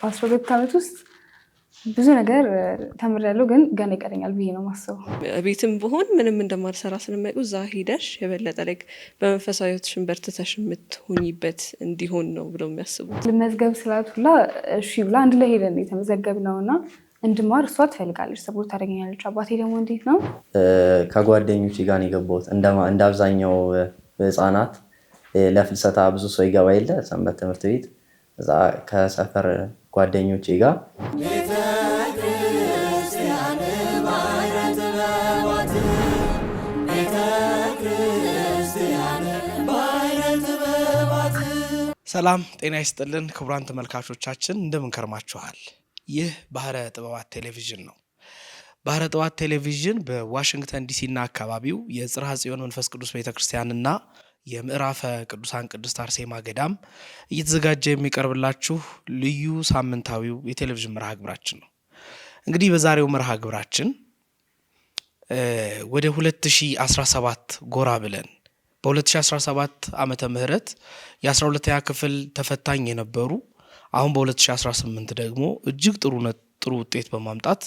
በ12 ዓመት ውስጥ ብዙ ነገር ተምሬያለሁ፣ ግን ገና ይቀረኛል ብዬ ነው የማስበው። ቤትም ብሆን ምንም እንደማልሰራ ስለማይቁ እዛ ሄደሽ የበለጠ ላይ በመንፈሳዊ ሕይወትሽን በርትተሽ የምትሆኝበት እንዲሆን ነው ብለው የሚያስቡት። ልመዝገብ ስላት ሁላ እሺ ብላ አንድ ላይ ሄደን የተመዘገብነው እና እንድማር እሷ ትፈልጋለች፣ ሰፖርት ታደርገኛለች። አባቴ ደግሞ እንዴት ነው ከጓደኞቼ ጋር ነው የገባሁት። እንደ አብዛኛው ህፃናት ለፍልሰታ ብዙ ሰው ይገባ የለ ሰንበት ትምህርት ቤት። እዛ ከሰፈር ጓደኞቼ ጋር ሰላም ጤና ይስጥልን ክቡራን ተመልካቾቻችን እንደምን ከርማችኋል? ይህ ባህረ ጥበባት ቴሌቪዥን ነው። ባህረ ጥበባት ቴሌቪዥን በዋሽንግተን ዲሲ እና አካባቢው የጽርሐ ጽዮን መንፈስ ቅዱስ ቤተክርስቲያንና የምዕራፈ ቅዱሳን ቅድስት አርሴማ ገዳም እየተዘጋጀ የሚቀርብላችሁ ልዩ ሳምንታዊው የቴሌቪዥን መርሃ ግብራችን ነው። እንግዲህ በዛሬው መርሃ ግብራችን ወደ 2017 ጎራ ብለን በ2017 ዓመተ ምህረት የ12ኛ ክፍል ተፈታኝ የነበሩ አሁን በ2018 ደግሞ እጅግ ጥሩ ውጤት በማምጣት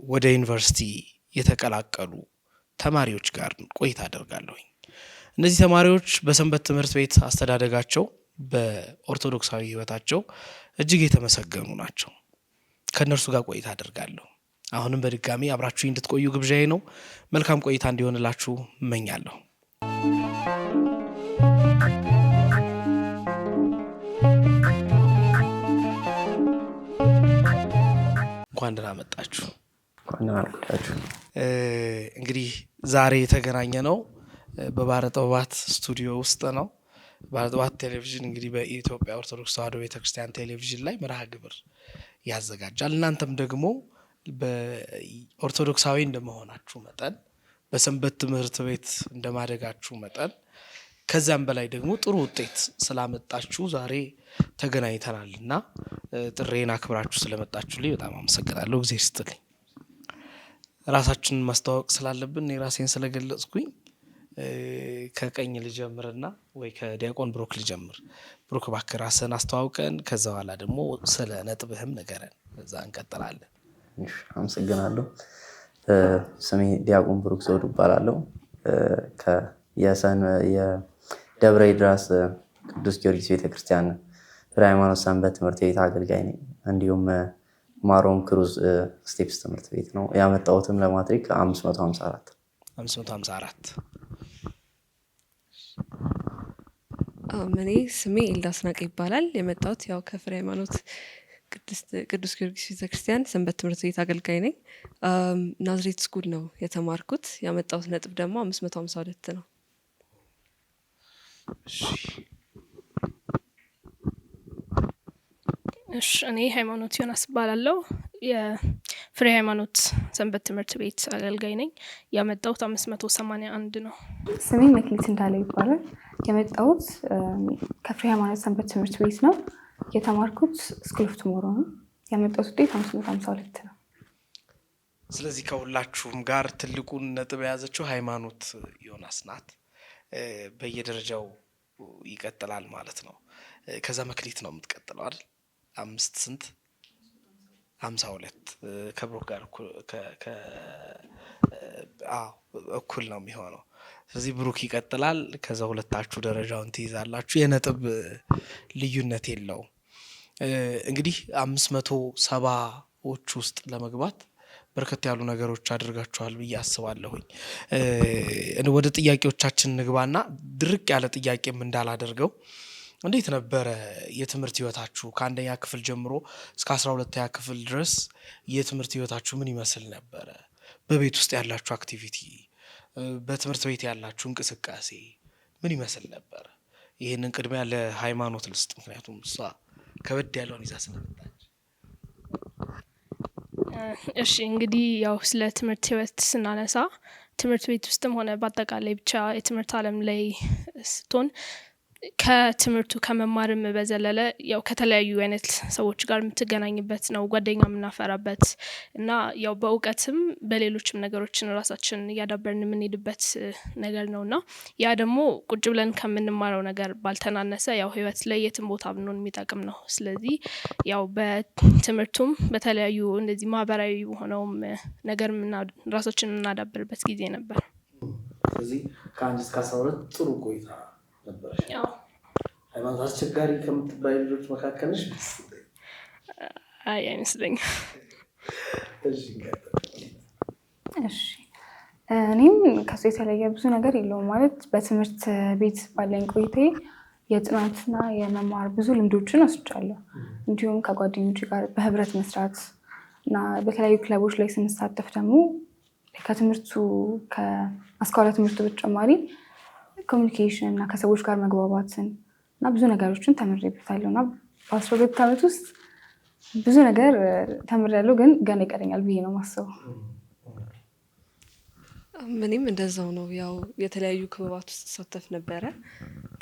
ወደ ዩኒቨርሲቲ የተቀላቀሉ ተማሪዎች ጋር ቆይታ አደርጋለሁ። እነዚህ ተማሪዎች በሰንበት ትምህርት ቤት አስተዳደጋቸው በኦርቶዶክሳዊ ሕይወታቸው እጅግ የተመሰገኑ ናቸው። ከነርሱ ጋር ቆይታ አደርጋለሁ። አሁንም በድጋሚ አብራችሁ እንድትቆዩ ግብዣዬ ነው። መልካም ቆይታ እንዲሆንላችሁ እመኛለሁ። እንኳን ደህና መጣችሁ። እንግዲህ ዛሬ የተገናኘ ነው በባህረ ጥበባት ስቱዲዮ ውስጥ ነው። ባህረ ጥበባት ቴሌቪዥን እንግዲህ በኢትዮጵያ ኦርቶዶክስ ተዋሕዶ ቤተክርስቲያን ቴሌቪዥን ላይ መርሃ ግብር ያዘጋጃል። እናንተም ደግሞ በኦርቶዶክሳዊ እንደመሆናችሁ መጠን በሰንበት ትምህርት ቤት እንደማደጋችሁ መጠን ከዛም በላይ ደግሞ ጥሩ ውጤት ስላመጣችሁ ዛሬ ተገናኝተናል እና ጥሬን አክብራችሁ ስለመጣችሁልኝ በጣም አመሰግናለሁ። ጊዜ ይስጥልኝ። ራሳችንን ማስተዋወቅ ስላለብን የራሴን ስለገለጽኩኝ ከቀኝ ልጀምርና ወይ ከዲያቆን ብሩክ ልጀምር። ብሩክ እባክህ ራስህን አስተዋውቀን፣ ከዛ በኋላ ደግሞ ስለ ነጥብህም ንገረን፣ እዛ እንቀጥላለን። አመሰግናለሁ። ስሜ ዲያቆን ብሩክ ዘውዱ እባላለሁ። የደብረ ይድራስ ቅዱስ ጊዮርጊስ ቤተክርስቲያን ፍሬ ሃይማኖት ሰንበት ትምህርት ቤት አገልጋይ ነኝ። እንዲሁም ማሮም ክሩዝ ስቴፕስ ትምህርት ቤት ነው ያመጣሁትም ለማትሪክ 554 እኔ ስሜ ኤልዳ አስናቀ ይባላል። የመጣሁት ያው ከፍሬ ሃይማኖት ቅዱስ ጊዮርጊስ ቤተክርስቲያን ሰንበት ትምህርት ቤት አገልጋይ ነኝ። ናዝሬት ስኩል ነው የተማርኩት። ያመጣሁት ነጥብ ደግሞ 552 ነው። እኔ ሃይማኖት ዮናስ እባላለሁ። የፍሬ ሃይማኖት ሰንበት ትምህርት ቤት አገልጋይ ነኝ። ያመጣሁት 581 ነው። ስሜ መክሊት እንዳለ ይባላል። የመጣሁት ከፍሬ ሃይማኖት ሰንበት ትምህርት ቤት ነው። የተማርኩት ስኩል ኦፍ ቱሞሮ ነው። ያመጣሁት ውጤት 552 ነው። ስለዚህ ከሁላችሁም ጋር ትልቁን ነጥብ የያዘችው ሃይማኖት ዮናስ ናት። በየደረጃው ይቀጥላል ማለት ነው። ከዛ መክሊት ነው የምትቀጥለው አይደል? 52 ከብሩክ ጋር እኩል ነው የሚሆነው። ስለዚህ ብሩክ ይቀጥላል። ከዛ ሁለታችሁ ደረጃውን ትይዛላችሁ። የነጥብ ልዩነት የለውም። እንግዲህ 570ዎች ውስጥ ለመግባት በርከት ያሉ ነገሮች አድርጋችኋል ብዬ አስባለሁኝ። ወደ ጥያቄዎቻችን ንግባና ድርቅ ያለ ጥያቄም እንዳላደርገው እንዴት ነበረ የትምህርት ህይወታችሁ? ከአንደኛ ክፍል ጀምሮ እስከ 12ኛ ክፍል ድረስ የትምህርት ህይወታችሁ ምን ይመስል ነበረ? በቤት ውስጥ ያላችሁ አክቲቪቲ፣ በትምህርት ቤት ያላችሁ እንቅስቃሴ ምን ይመስል ነበረ? ይህንን ቅድሚያ ለሃይማኖት ልስጥ፣ ምክንያቱም እሷ ከበድ ያለውን ይዛ ስለመጣች። እሺ እንግዲህ ያው ስለ ትምህርት ህይወት ስናነሳ ትምህርት ቤት ውስጥም ሆነ በአጠቃላይ ብቻ የትምህርት ዓለም ላይ ስትሆን ከትምህርቱ ከመማርም በዘለለ ያው ከተለያዩ አይነት ሰዎች ጋር የምትገናኝበት ነው፣ ጓደኛ የምናፈራበት እና ያው በእውቀትም በሌሎችም ነገሮችን ራሳችንን እያዳበርን የምንሄድበት ነገር ነውና ያ ደግሞ ቁጭ ብለን ከምንማረው ነገር ባልተናነሰ ያው ህይወት ላይ የትም ቦታ ብንሆን የሚጠቅም ነው። ስለዚህ ያው በትምህርቱም በተለያዩ እንደዚህ ማህበራዊ ሆነውም ነገር ራሳችንን እናዳብርበት ጊዜ ነበር። ስለዚህ ከ1 እስከ 12 ጥሩ ቆይታ ነበር። ያው ሃይማኖት አስቸጋሪ ከምትባይ ልጆች መካከል ነሽ? አይመስለኝም። እሺ እኔም ከሱ የተለየ ብዙ ነገር የለውም ማለት በትምህርት ቤት ባለኝ ቆይታዬ የጥናትና የመማር ብዙ ልምዶችን ወስጃለሁ። እንዲሁም ከጓደኞቼ ጋር በህብረት መስራት እና በተለያዩ ክለቦች ላይ ስንሳተፍ ደግሞ ከትምህርቱ ከአስኳላ ትምህርቱ በተጨማሪ ኮሚኒኬሽን እና ከሰዎች ጋር መግባባትን እና ብዙ ነገሮችን ተምሬበታለሁ እና በ12 ዓመት ውስጥ ብዙ ነገር ተምሬያለሁ፣ ግን ገና ይቀረኛል ብዬ ነው የማስበው። እኔም እንደዛው ነው። ያው የተለያዩ ክበባት ውስጥ ተሳተፍ ነበረ።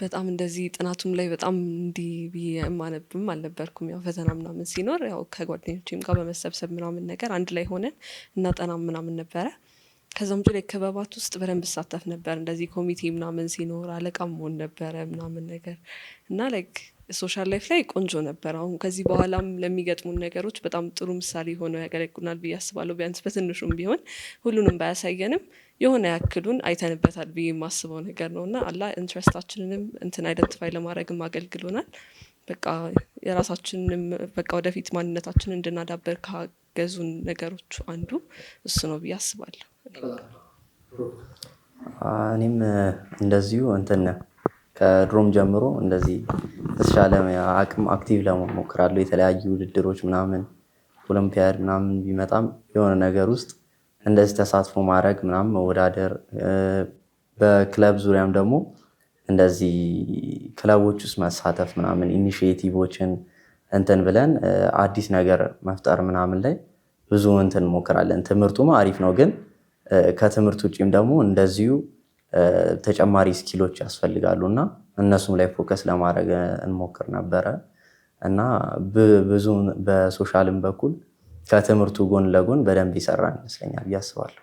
በጣም እንደዚህ ጥናቱም ላይ በጣም እንዲህ ብዬ የማነብም አልነበርኩም። ያው ፈተና ምናምን ሲኖር ያው ከጓደኞቼም ጋር በመሰብሰብ ምናምን ነገር አንድ ላይ ሆነን እናጠናም ምናምን ነበረ። ከዛም ውጭ ላይ ክበባት ውስጥ በደንብ እሳተፍ ነበር። እንደዚህ ኮሚቴ ምናምን ሲኖር አለቃም መሆን ነበረ ምናምን ነገር እና ላይክ ሶሻል ላይፍ ላይ ቆንጆ ነበር። አሁን ከዚህ በኋላም ለሚገጥሙን ነገሮች በጣም ጥሩ ምሳሌ ሆነው ያገለግሉናል ብዬ አስባለሁ። ቢያንስ በትንሹም ቢሆን ሁሉንም ባያሳየንም የሆነ ያክሉን አይተንበታል ብዬ የማስበው ነገር ነው እና አላህ ኢንትረስታችንንም እንትን አይደንቲፋይ ለማድረግም አገልግሎናል። በቃ የራሳችንንም በቃ ወደፊት ማንነታችንን እንድናዳበር ካገዙን ነገሮች አንዱ እሱ ነው ብዬ አስባለሁ። እኔም እንደዚሁ እንትን ከድሮም ጀምሮ እንደዚህ የተሻለ አቅም አክቲቭ ለመሆን እሞክራለሁ። የተለያዩ ውድድሮች ምናምን ኦሎምፒያድ ምናምን ቢመጣም የሆነ ነገር ውስጥ እንደዚህ ተሳትፎ ማድረግ ምናምን መወዳደር፣ በክለብ ዙሪያም ደግሞ እንደዚህ ክለቦች ውስጥ መሳተፍ ምናምን ኢኒሺዬቲቮችን እንትን ብለን አዲስ ነገር መፍጠር ምናምን ላይ ብዙ እንትን እንሞክራለን። ትምህርቱም አሪፍ ነው፣ ግን ከትምህርት ውጭም ደግሞ እንደዚሁ ተጨማሪ ስኪሎች ያስፈልጋሉ እና እነሱም ላይ ፎከስ ለማድረግ እንሞክር ነበረ እና ብዙ በሶሻልም በኩል ከትምህርቱ ጎን ለጎን በደንብ ይሰራን ይመስለኛል ብዬ አስባለሁ።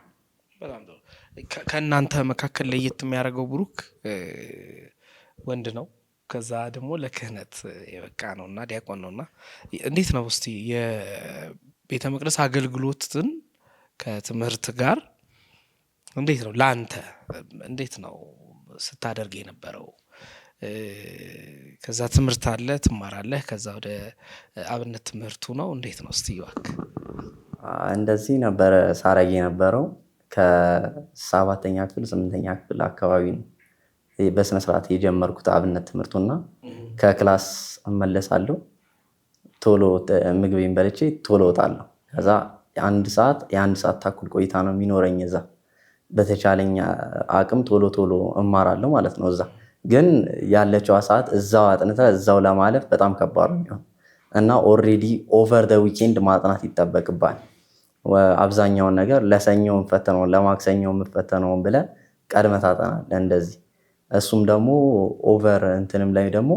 ከእናንተ መካከል ለየት የሚያደርገው ብሩክ ወንድ ነው፣ ከዛ ደግሞ ለክህነት የበቃ ነውና ዲያቆን ነውና እንዴት ነው እስቲ የቤተ መቅደስ አገልግሎትን ከትምህርት ጋር እንዴት ነው ለአንተ እንዴት ነው ስታደርግ የነበረው? ከዛ ትምህርት አለ ትማራለህ፣ ከዛ ወደ አብነት ትምህርቱ ነው እንዴት ነው እስቲ ይዋክ? እንደዚህ ነበረ ሳረግ የነበረው ከ7ኛ ክፍል 8ኛ ክፍል አካባቢ ነው በስነስርዓት የጀመርኩት አብነት ትምህርቱና ከክላስ እመለሳለሁ፣ ቶሎ ምግቤን በልቼ ቶሎ እወጣለሁ። ከዛ የአንድ ሰዓት ተኩል ቆይታ ነው የሚኖረኝ እዛ። በተቻለኝ አቅም ቶሎ እማራለሁ ማለት ነው። እዛ ግን ያለችዋ ሰዓት እዛው አጥንተ እዛው ለማለፍ በጣም ከባድ ነው እና ኦልሬዲ ኦቨር ደ ዊኬንድ ማጥናት ይጠበቅባል። አብዛኛውን ነገር ለሰኞው የምፈተነውን ለማክሰኞው የምፈተነውን ብለህ ቀድመህ ታጠናለህ እንደዚህ። እሱም ደግሞ ኦቨር እንትንም ላይ ደግሞ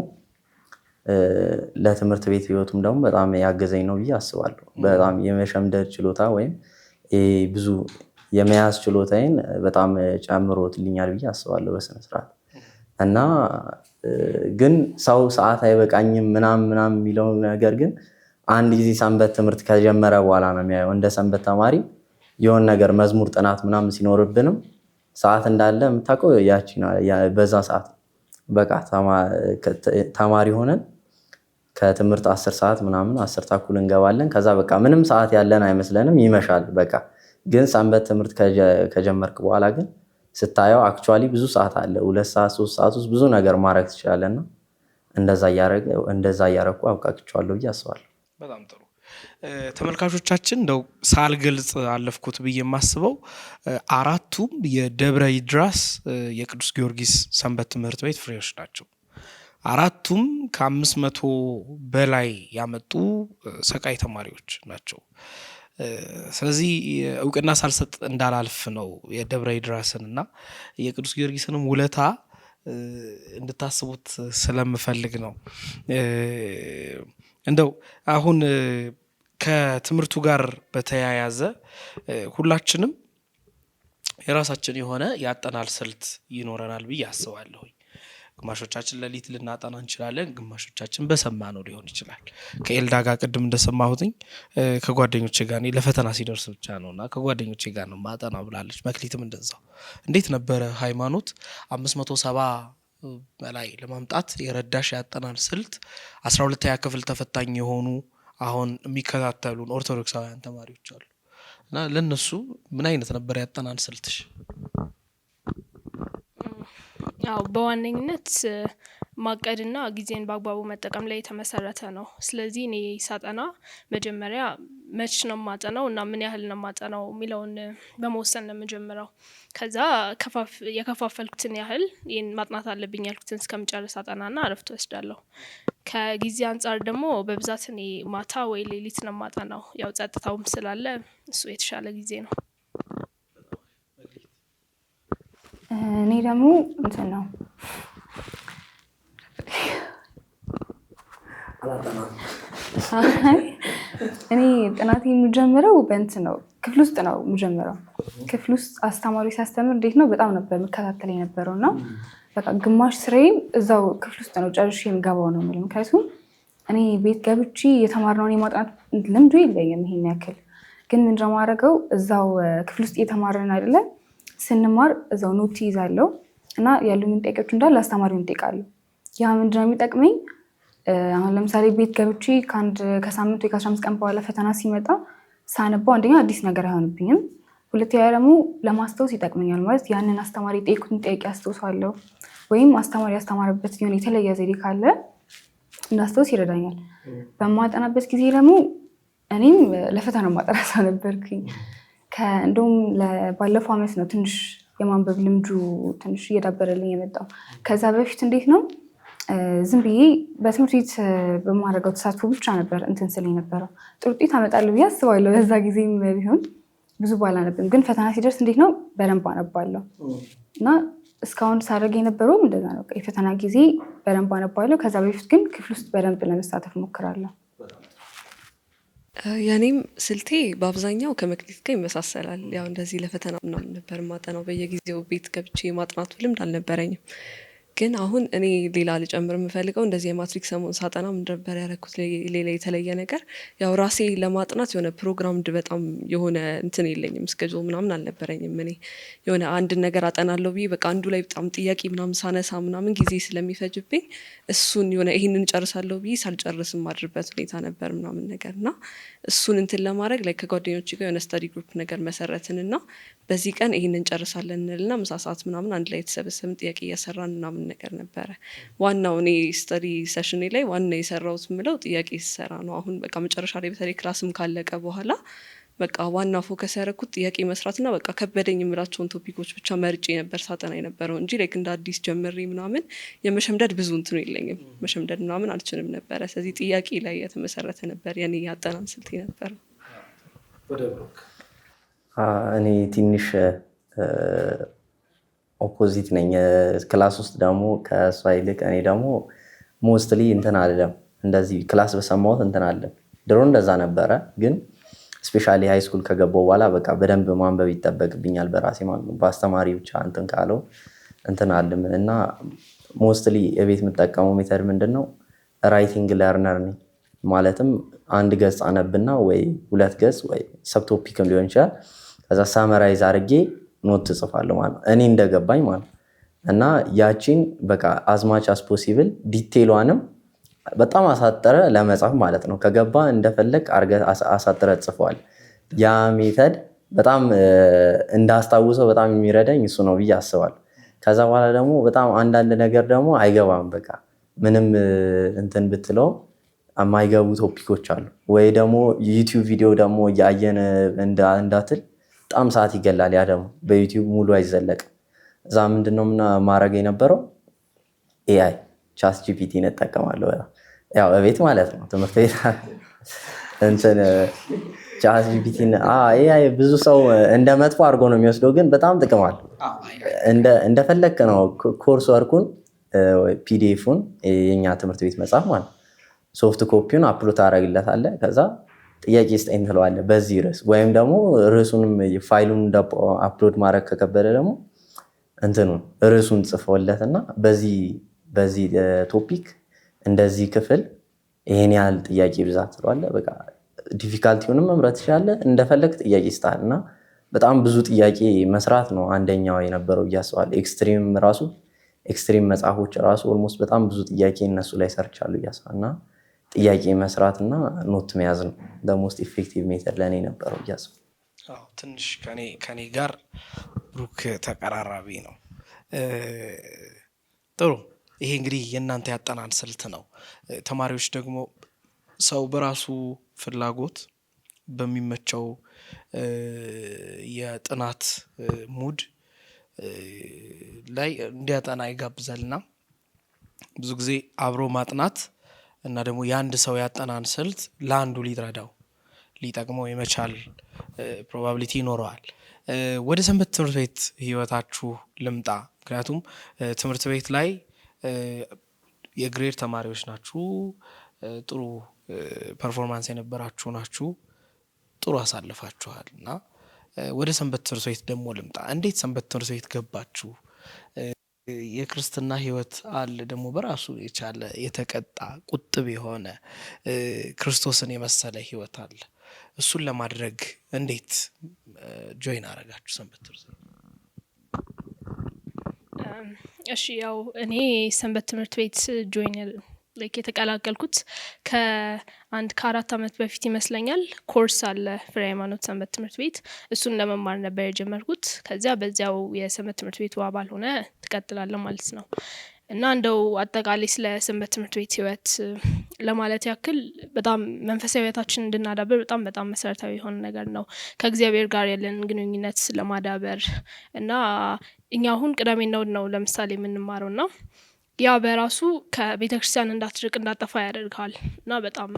ለትምህርት ቤት ህይወቱም ደግሞ በጣም ያገዘኝ ነው ብዬ አስባለሁ። በጣም የመሸምደድ ችሎታ ወይም ብዙ የመያዝ ችሎታዬን በጣም ጨምሮትልኛል ብዬ አስባለሁ በስነስርዓት እና ግን ሰው ሰዓት አይበቃኝም ምናምን የሚለው ነገር ግን አንድ ጊዜ ሰንበት ትምህርት ከጀመረ በኋላ ነው የሚያየው። እንደ ሰንበት ተማሪ የሆነ ነገር መዝሙር ጥናት ምናምን ሲኖርብንም ሰዓት እንዳለ የምታውቀው ያቺ ነው። በዛ ሰዓት በቃ ተማሪ ሆነን ከትምህርት 10 ሰዓት ምናምን 10 ተኩል እንገባለን። ከዛ በቃ ምንም ሰዓት ያለን አይመስለንም፣ ይመሻል በቃ። ግን ሰንበት ትምህርት ከጀመርክ በኋላ ግን ስታየው አክቹዋሊ ብዙ ሰዓት አለ። 2 ሰዓት 3 ሰዓት ውስጥ ብዙ ነገር ማድረግ ትችላለና እንደዛ እያረኩ አብቃቅቸዋለሁ ብዬ አስባለሁ። በጣም ጥሩ። ተመልካቾቻችን እንደው ሳልገልጽ አለፍኩት ብዬ የማስበው 4ቱም የደብረ ይድራስ የቅዱስ ጊዮርጊስ ሰንበት ትምህርት ቤት ፍሬዎች ናቸው። 4ቱም ከ500 በላይ ያመጡ ሰቃይ ተማሪዎች ናቸው። ስለዚህ እውቅና ሳልሰጥ እንዳላልፍ ነው የደብረ ይድራስን እና የቅዱስ ጊዮርጊስንም ውለታ እንድታስቡት ስለምፈልግ ነው። እንደው አሁን ከትምህርቱ ጋር በተያያዘ ሁላችንም የራሳችን የሆነ ያጠናል ስልት ይኖረናል ብዬ አስባለሁ። ግማሾቻችን ሌሊት ልናጠና እንችላለን፣ ግማሾቻችን በሰማነው ሊሆን ይችላል። ከኤልዳ ጋር ቅድም እንደሰማሁትኝ ከጓደኞቼ ጋር እኔ ለፈተና ሲደርስ ብቻ ነውና ከጓደኞቼ ጋር ነው ማጠናው ብላለች። መክሊትም እንደዛው። እንዴት ነበረ ሃይማኖት 570 በላይ ለማምጣት የረዳሽ ያጠናል ስልት? 12ኛ ክፍል ተፈታኝ የሆኑ አሁን የሚከታተሉን ኦርቶዶክሳውያን ተማሪዎች አሉ እና ለነሱ ምን አይነት ነበር ያጠናል ስልትሽ? ያው በዋነኝነት ማቀድና ጊዜን በአግባቡ መጠቀም ላይ የተመሰረተ ነው። ስለዚህ እኔ ሳጠና መጀመሪያ መች ነው ማጠናው እና ምን ያህል ነው ማጠናው የሚለውን በመወሰን ነው የምጀምረው። ከዛ የከፋፈልኩትን ያህል ይህን ማጥናት አለብኝ ያልኩትን እስከምጨርስ አጠናና እረፍት ወስዳለሁ። ከጊዜ አንጻር ደግሞ በብዛት እኔ ማታ ወይ ሌሊት ነው ማጠናው። ያው ጸጥታውም ስላለ እሱ የተሻለ ጊዜ ነው። እኔ ደግሞ እንትን ነው እኔ ጥናቴ የምጀምረው በእንትን ነው፣ ክፍል ውስጥ ነው የምጀምረው። ክፍል ውስጥ አስተማሪ ሲያስተምር እንዴት ነው በጣም ነበር የምከታተል የነበረው እና በቃ ግማሽ ስራዬም እዛው ክፍል ውስጥ ነው ጨርሼ የምገባው ነው የምልህ። ምክንያቱም እኔ ቤት ገብቼ የተማርነውን የማጥናት ልምዱ የለኝም ይሄን ያክል። ግን ምንድን ነው የማደርገው እዛው ክፍል ውስጥ እየተማርን አይደለ ስንማር እዛው ኖት ይዛለሁ እና ያሉኝን ጥያቄዎች እንዳለ አስተማሪውን እጠይቃለሁ። ያ ምንድን ነው የሚጠቅመኝ? አሁን ለምሳሌ ቤት ገብቼ ከሳምንት ወይ ከ15 ቀን በኋላ ፈተና ሲመጣ ሳነባው አንደኛ አዲስ ነገር አይሆንብኝም፣ ሁለተኛ ደግሞ ለማስታወስ ይጠቅመኛል። ማለት ያንን አስተማሪ የጠየኩትን ጥያቄ አስታውሳለሁ፣ ወይም አስተማሪ ያስተማረበት የሆነ የተለየ ዘዴ ካለ እንዳስታውስ ይረዳኛል። በማጠናበት ጊዜ ደግሞ እኔም ለፈተና ማጠና ሰው ነበርኩኝ። እንደውም ባለፈው ዓመት ነው ትንሽ የማንበብ ልምዱ ትንሽ እየዳበረልኝ የመጣው። ከዛ በፊት እንዴት ነው ዝም ብዬ በትምህርት ቤት በማድረገው ተሳትፎ ብቻ ነበር እንትን ስል የነበረው። ጥሩ ውጤት አመጣለሁ ብዬ አስባለሁ። በዛ ጊዜም ቢሆን ብዙ ባላነብም፣ ግን ፈተና ሲደርስ እንዴት ነው በደንብ አነባለሁ እና እስካሁን ሳደርግ የነበረውም እንደዛ ነው። የፈተና ጊዜ በደንብ አነባለሁ። ከዛ በፊት ግን ክፍል ውስጥ በደንብ ለመሳተፍ ሞክራለሁ። የኔም ስልቴ በአብዛኛው ከመክሊት ጋር ይመሳሰላል። ያው እንደዚህ ለፈተና ምናምን ነበር ማጠናው። በየጊዜው ቤት ገብቼ የማጥናቱ ልምድ አልነበረኝም። ግን አሁን እኔ ሌላ ልጨምር የምፈልገው እንደዚህ የማትሪክ ሰሞን ሳጠና ምን ነበር ያደረኩት ሌላ የተለየ ነገር፣ ያው ራሴ ለማጥናት የሆነ ፕሮግራምድ በጣም የሆነ እንትን የለኝም፣ እስከጆ ምናምን አልነበረኝም። እኔ የሆነ አንድ ነገር አጠናለሁ ብዬ በቃ አንዱ ላይ በጣም ጥያቄ ምናምን ሳነሳ ምናምን ጊዜ ስለሚፈጅብኝ እሱን የሆነ ይሄንን ጨርሳለሁ ብዬ ሳልጨርስ ማድርበት ሁኔታ ነበር ምናምን ነገር እና እሱን እንትን ለማድረግ ላይ ከጓደኞች ጋር የሆነ ስታዲ ግሩፕ ነገር መሰረትን እና በዚህ ቀን ይሄንን ጨርሳለን እንልና ምሳ ሰዓት ምናምን አንድ ላይ የተሰበሰብን ጥያቄ እያሰራን ምናምን ነገር ነበረ። ዋናው እኔ ስተዲ ሴሽኔ ላይ ዋና የሰራሁት ምለው ጥያቄ ሲሰራ ነው። አሁን በቃ መጨረሻ ላይ በተለይ ክላስም ካለቀ በኋላ በቃ ዋና ፎከስ ያደረኩት ጥያቄ መስራትና በቃ ከበደኝ የምላቸውን ቶፒኮች ብቻ መርጬ ነበር ሳጠና የነበረው እንጂ ላይክ እንደ አዲስ ጀምሬ ምናምን የመሸምደድ ብዙ እንትኑ የለኝም። መሸምደድ ምናምን አልችልም ነበረ። ስለዚህ ጥያቄ ላይ የተመሰረተ ነበር የኔ ያጠናን ስልቴ ነበር። እኔ ትንሽ ኦፖዚት ነኝ። ክላስ ውስጥ ደግሞ ከእሷ ይልቅ እኔ ደግሞ ሞስትሊ እንትን አለም እንደዚህ ክላስ በሰማሁት እንትን አለም። ድሮ እንደዛ ነበረ፣ ግን ስፔሻሊ ሃይ ስኩል ከገባሁ በኋላ በቃ በደንብ ማንበብ ይጠበቅብኛል በራሴ ማለት ነው። በአስተማሪ ብቻ እንትን ካለው እንትን አለም እና ሞስትሊ የቤት የምጠቀመው ሜተድ ምንድን ነው? ራይቲንግ ለርነር ነኝ። ማለትም አንድ ገጽ አነብና ወይ 2 ገጽ ወይ ሰብቶፒክም ሊሆን ይችላል። ከዛ ሳመራይዝ አድርጌ ኖት ጽፋለሁ ማለት ነው፣ እኔ እንደገባኝ ማለት ነው። እና ያቺን በቃ አዝማች አስ ፖሲብል ዲቴሏንም በጣም አሳጥረ ለመጻፍ ማለት ነው። ከገባ እንደፈለግ አርገህ አሳጥረ ጽፈዋል። ያ ሜተድ በጣም እንዳስታውሰው በጣም የሚረዳኝ እሱ ነው ብዬ አስባለሁ። ከዛ በኋላ ደግሞ በጣም አንዳንድ ነገር ደግሞ አይገባም። በቃ ምንም እንትን ብትለው የማይገቡ ቶፒኮች አሉ። ወይ ደግሞ ዩቲዩብ ቪዲዮ ደግሞ እያየን እንዳትል በጣም ሰዓት ይገላል። ያ ደግሞ በዩቲዩብ ሙሉ አይዘለቅም። እዛ ምንድነው ማድረግ የነበረው ኤአይ ቻት ጂፒቲ እንጠቀማለሁ። ያው በቤት ማለት ነው። ትምህርት ቤት እንትን ቻት ጂፒቲን ኤአይ ብዙ ሰው እንደ መጥፎ አድርጎ ነው የሚወስደው፣ ግን በጣም ጥቅም አለው። እንደፈለግክ ነው ኮርስ ወርኩን ፒዲኤፉን የኛ ትምህርት ቤት መጽሐፍ ማለት ሶፍት ኮፒውን አፕሎድ ታደርግለታለህ። ከዛ ጥያቄ ስጠኝ ትለዋለህ በዚህ ርዕስ፣ ወይም ደግሞ ርዕሱንም ፋይሉን አፕሎድ ማድረግ ከከበደ ደግሞ እንትኑን ርዕሱን ጽፈውለትና በዚህ ቶፒክ እንደዚህ ክፍል ይሄን ያህል ጥያቄ ብዛት ትለዋለህ። በቃ ዲፊካልቲውንም መምረጥ ትችላለህ፣ እንደፈለግ ጥያቄ ይስጣል። እና በጣም ብዙ ጥያቄ መስራት ነው አንደኛው የነበረው እያስባለሁ። ኤክስትሪም መጽሐፎች ራሱ ኦልሞስት በጣም ብዙ ጥያቄ እነሱ ላይ ሰርቻለሁ እያስባለሁ። እና ጥያቄ መስራት እና ኖት መያዝ ነው ሞስት ኢፌክቲቭ ሜተድ ለእኔ ነበረው እያስባለሁ። ትንሽ ከኔ ጋር ብሩክ ተቀራራቢ ነው። ጥሩ። ይሄ እንግዲህ የእናንተ ያጠናን ስልት ነው። ተማሪዎች ደግሞ ሰው በራሱ ፍላጎት በሚመቸው የጥናት ሙድ ላይ እንዲያጠና ይጋብዛልና ብዙ ጊዜ አብሮ ማጥናት እና ደግሞ የአንድ ሰው ያጠናን ስልት ለአንዱ ሊጠቅመው የመቻል ፕሮባቢሊቲ ይኖረዋል። ወደ ሰንበት ትምህርት ቤት ህይወታችሁ ልምጣ። ምክንያቱም ትምህርት ቤት ላይ የግሬድ ተማሪዎች ናችሁ፣ ጥሩ ፐርፎርማንስ የነበራችሁ ናችሁ፣ ጥሩ አሳልፋችኋል። እና ወደ ሰንበት ትምህርት ቤት ደግሞ ልምጣ። እንዴት ሰንበት ትምህርት ቤት ገባችሁ? የክርስትና ህይወት አለ ደግሞ በራሱ የቻለ የተቀጣ ቁጥብ የሆነ ክርስቶስን የመሰለ ህይወት አለ። እሱን ለማድረግ እንዴት ጆይን አረጋችሁ ሰንበት ትምህርት ቤት? እሺ ያው እኔ ሰንበት ትምህርት ቤት ጆይን የተቀላቀልኩት ከ4 ዓመት በፊት ይመስለኛል። ኮርስ አለ ፍሬ ሃይማኖት ሰንበት ትምህርት ቤት፣ እሱን ለመማር ነበር የጀመርኩት። ከዚያ በዚያው የሰንበት ትምህርት ቤቱ አባል ሆነ ትቀጥላለህ ማለት ነው። እና እንደው አጠቃላይ ስለ ሰንበት ትምህርት ቤት ህይወት ለማለት ያክል በጣም መንፈሳዊ ህይወታችን እንድናዳበር በጣም መሰረታዊ የሆነ ነገር ነው። ከእግዚአብሔር ጋር ያለን ግንኙነት ለማዳበር እና እኛ አሁን ቅዳሜና እሁድ ነው ለምሳሌ የምንማረው እና ያ በራሱ ከቤተክርስቲያን እንዳትርቅ እንዳጠፋ ያደርጋል። እና በጣም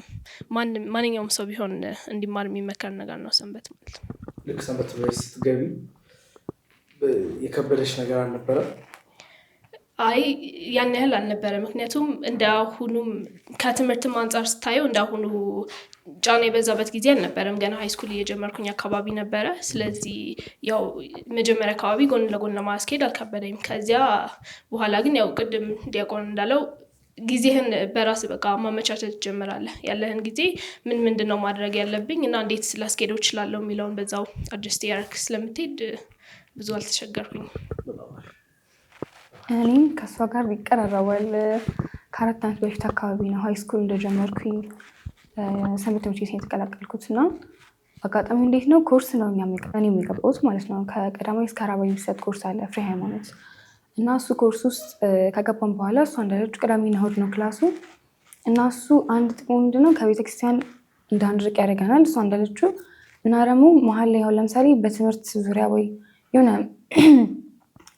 ማንኛውም ሰው ቢሆን እንዲማር የሚመከር ነገር ነው ሰንበት ማለት ነው። ልክ ሰንበት ትምህርት ስትገቢ የከበደሽ ነገር አልነበረ? አይ ያን ያህል አልነበረ። ምክንያቱም እንዳሁኑም ከትምህርትም አንጻር ስታየው እንዳሁኑ ጫና የበዛበት ጊዜ አልነበረም። ገና ሃይስኩል እየጀመርኩኝ አካባቢ ነበረ። ስለዚህ ያው መጀመሪያ አካባቢ ጎን ለጎን ለማስኬድ አልከበደኝም። ከዚያ በኋላ ግን ያው ቅድም ዲያቆን እንዳለው ጊዜህን በራስ በቃ ማመቻቸት ትጀምራለህ። ያለህን ጊዜ ምንድነው ማድረግ ያለብኝ እና እንዴት ላስኬደው እችላለሁ የሚለውን በዛው አድጀስት ያደርግ ስለምትሄድ ብዙ አልተቸገርኩኝ። እኔም ከእሷ ጋር ይቀራረባል። ከ4 ዓመት በፊት አካባቢ ነው ሃይስኩል እንደጀመርኩኝ ሰንበት ትምህርት ቤት የተቀላቀልኩት እና አጋጣሚ እንዴት ነው ኮርስ ነው እኔ የሚገባሁት ማለት ነው። ከቀዳማዊ እስከ አራባዊ የሚሰጥ ኮርስ አለ ፍሬ ሃይማኖት እና እሱ ኮርስ ውስጥ ከገባን በኋላ እሷ እንዳለችው ቅዳሜና እሁድ ነው ክላሱ እና እሱ አንድ ጥቅሙ ምንድነው ከቤተክርስቲያን እንዳንርቅ ያደርገናል። እሷ እንዳለችው እና ደግሞ መሀል ላይ አሁን ለምሳሌ በትምህርት ዙሪያ ወይ የሆነ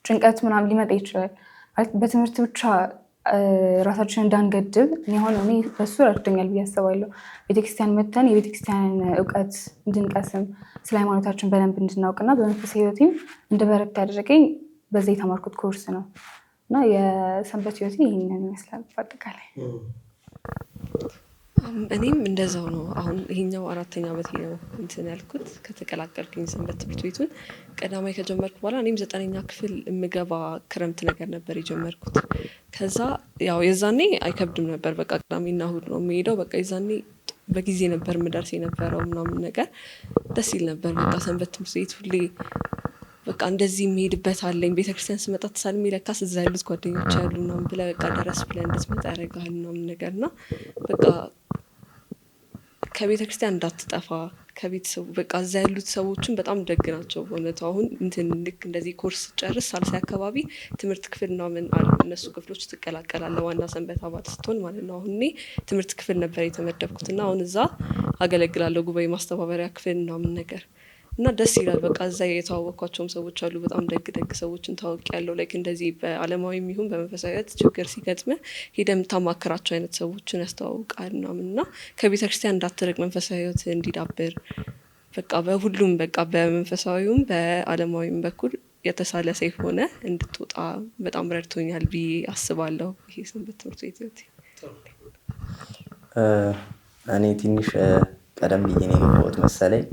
ጭንቀት ምናምን ሊመጣ ይችላል ማለት በትምህርት ብቻ ራሳችን እንዳንገድብ እኔ በሱ ረድቶኛል ብዬ አስባለሁ። ቤተክርስቲያን መተን የቤተክርስቲያንን እውቀት እንድንቀስም ስለ ሃይማኖታችን በደንብ እንድናውቅና በመንፈሳዊ ህይወቴም እንድበረታ ያደረገኝ በዛ የተማርኩት ኮርስ ነው እና የሰንበት ህይወቴ ይህንን ይመስላል በአጠቃላይ። እኔም እንደዛው ነው። አሁን ይሄኛው 4ኛ ዓመቴ ነው እንትን ያልኩት ከተቀላቀልኩኝ ሰንበት ትምህርት ቤቱን። ቀዳማይ ከጀመርኩ በኋላ እኔም 9ኛ ክፍል የምገባ ክረምት ነገር ነበር የጀመርኩት። ከዛ ያው የዛኔ አይከብድም ነበር። በቃ ቅዳሜና እሁድ ነው የሚሄደው። በቃ የዛኔ በጊዜ ነበር የምደርስ የነበረው ምናምን ነገር ደስ ይል ነበር። በቃ ሰንበት ትምህርት ቤት ሁሌ በቃ እንደዚህ የሚሄድበት አለኝ። ቤተክርስቲያን ስመጣ ተሳልሜ ለካስ እዛ ያሉት ጓደኞች ያሉ ምናምን ብለህ በቃ ደረስ ብለህ እንድትመጣ ያደርግሃል ምናምን ነገር እና በቃ ከቤተክርስቲያን እንዳትጠፋ ከቤተሰቡ በቃ እዛ ያሉት ሰዎችን በጣም ደግ ናቸው በእውነቱ። አሁን እንትን ልክ እንደዚህ ኮርስ ጨርስ ሳልሳይ አካባቢ ትምህርት ክፍል ምናምን አሉ። እነሱ ክፍሎች ትቀላቀላለህ ዋና ሰንበት አባል ስትሆን ማለት ነው። አሁን እኔ ትምህርት ክፍል ነበር የተመደብኩት እና አሁን እዛ አገለግላለሁ ጉባኤ ማስተባበሪያ ክፍል ምናምን ነገር እና ደስ ይላል። በቃ እዛ የተዋወቅኳቸውም ሰዎች አሉ። በጣም ደግ ሰዎችን ታውቂያለሁ። ላይክ እንደዚህ በአለማዊም ይሁን በመንፈሳዊት ችግር ሲገጥምህ ሄደህ የምታማክራቸው አይነት ሰዎችን ያስተዋውቃል ምናምን እና ከቤተክርስቲያን እንዳትርቅ መንፈሳዊ ህይወት እንዲዳብር በቃ በሁሉም በቃ በመንፈሳዊውም በአለማዊም በኩል የተሳለ ሰይፍ ሆነ እንድትወጣ በጣም ረድቶኛል ብዬ አስባለሁ። ይሄ ሰንበት ትምህርት ቤት እኔ ትንሽ ቀደም ብዬ ነው የገባሁት መሰለኝ።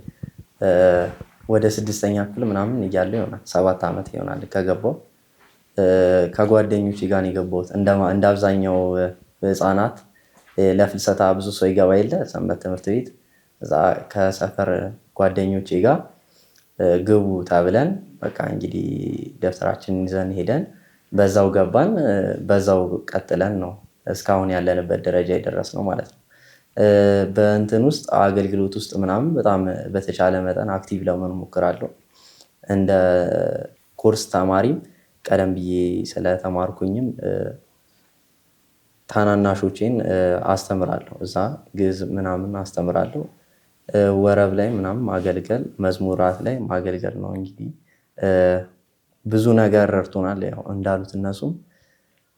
ወደ 6ኛ ክፍል ምናምን እያለሁ ይሆናል 7 ዓመት ይሆናል ከገባሁ። ከጓደኞቼ ጋር ነው የገባሁት። እንደ አብዛኛው ህፃናት ለፍልሰታ ብዙ ሰው ይገባ የለ ሰንበት ትምህርት ቤት። እዛ ከሰፈር ጓደኞቼ ጋር ግቡ ተብለን በቃ እንግዲህ ደብተራችንን ይዘን ሄደን በዛው ገባን። በዛው ቀጥለን ነው እስካሁን ያለንበት ደረጃ የደረስነው ማለት ነው። በእንትን ውስጥ አገልግሎት ውስጥ ምናምን በጣም በተቻለ መጠን አክቲቭ ለመሆን እሞክራለሁ። እንደ ኮርስ ተማሪም ቀደም ብዬ ስለተማርኩኝም ታናናሾቼን አስተምራለሁ። እዛ ግዕዝ ምናምን አስተምራለሁ። ወረብ ላይ ምናምን ማገልገል፣ መዝሙራት ላይ ማገልገል ነው። እንግዲህ ብዙ ነገር ረድቶናል። ያው እንዳሉት እነሱም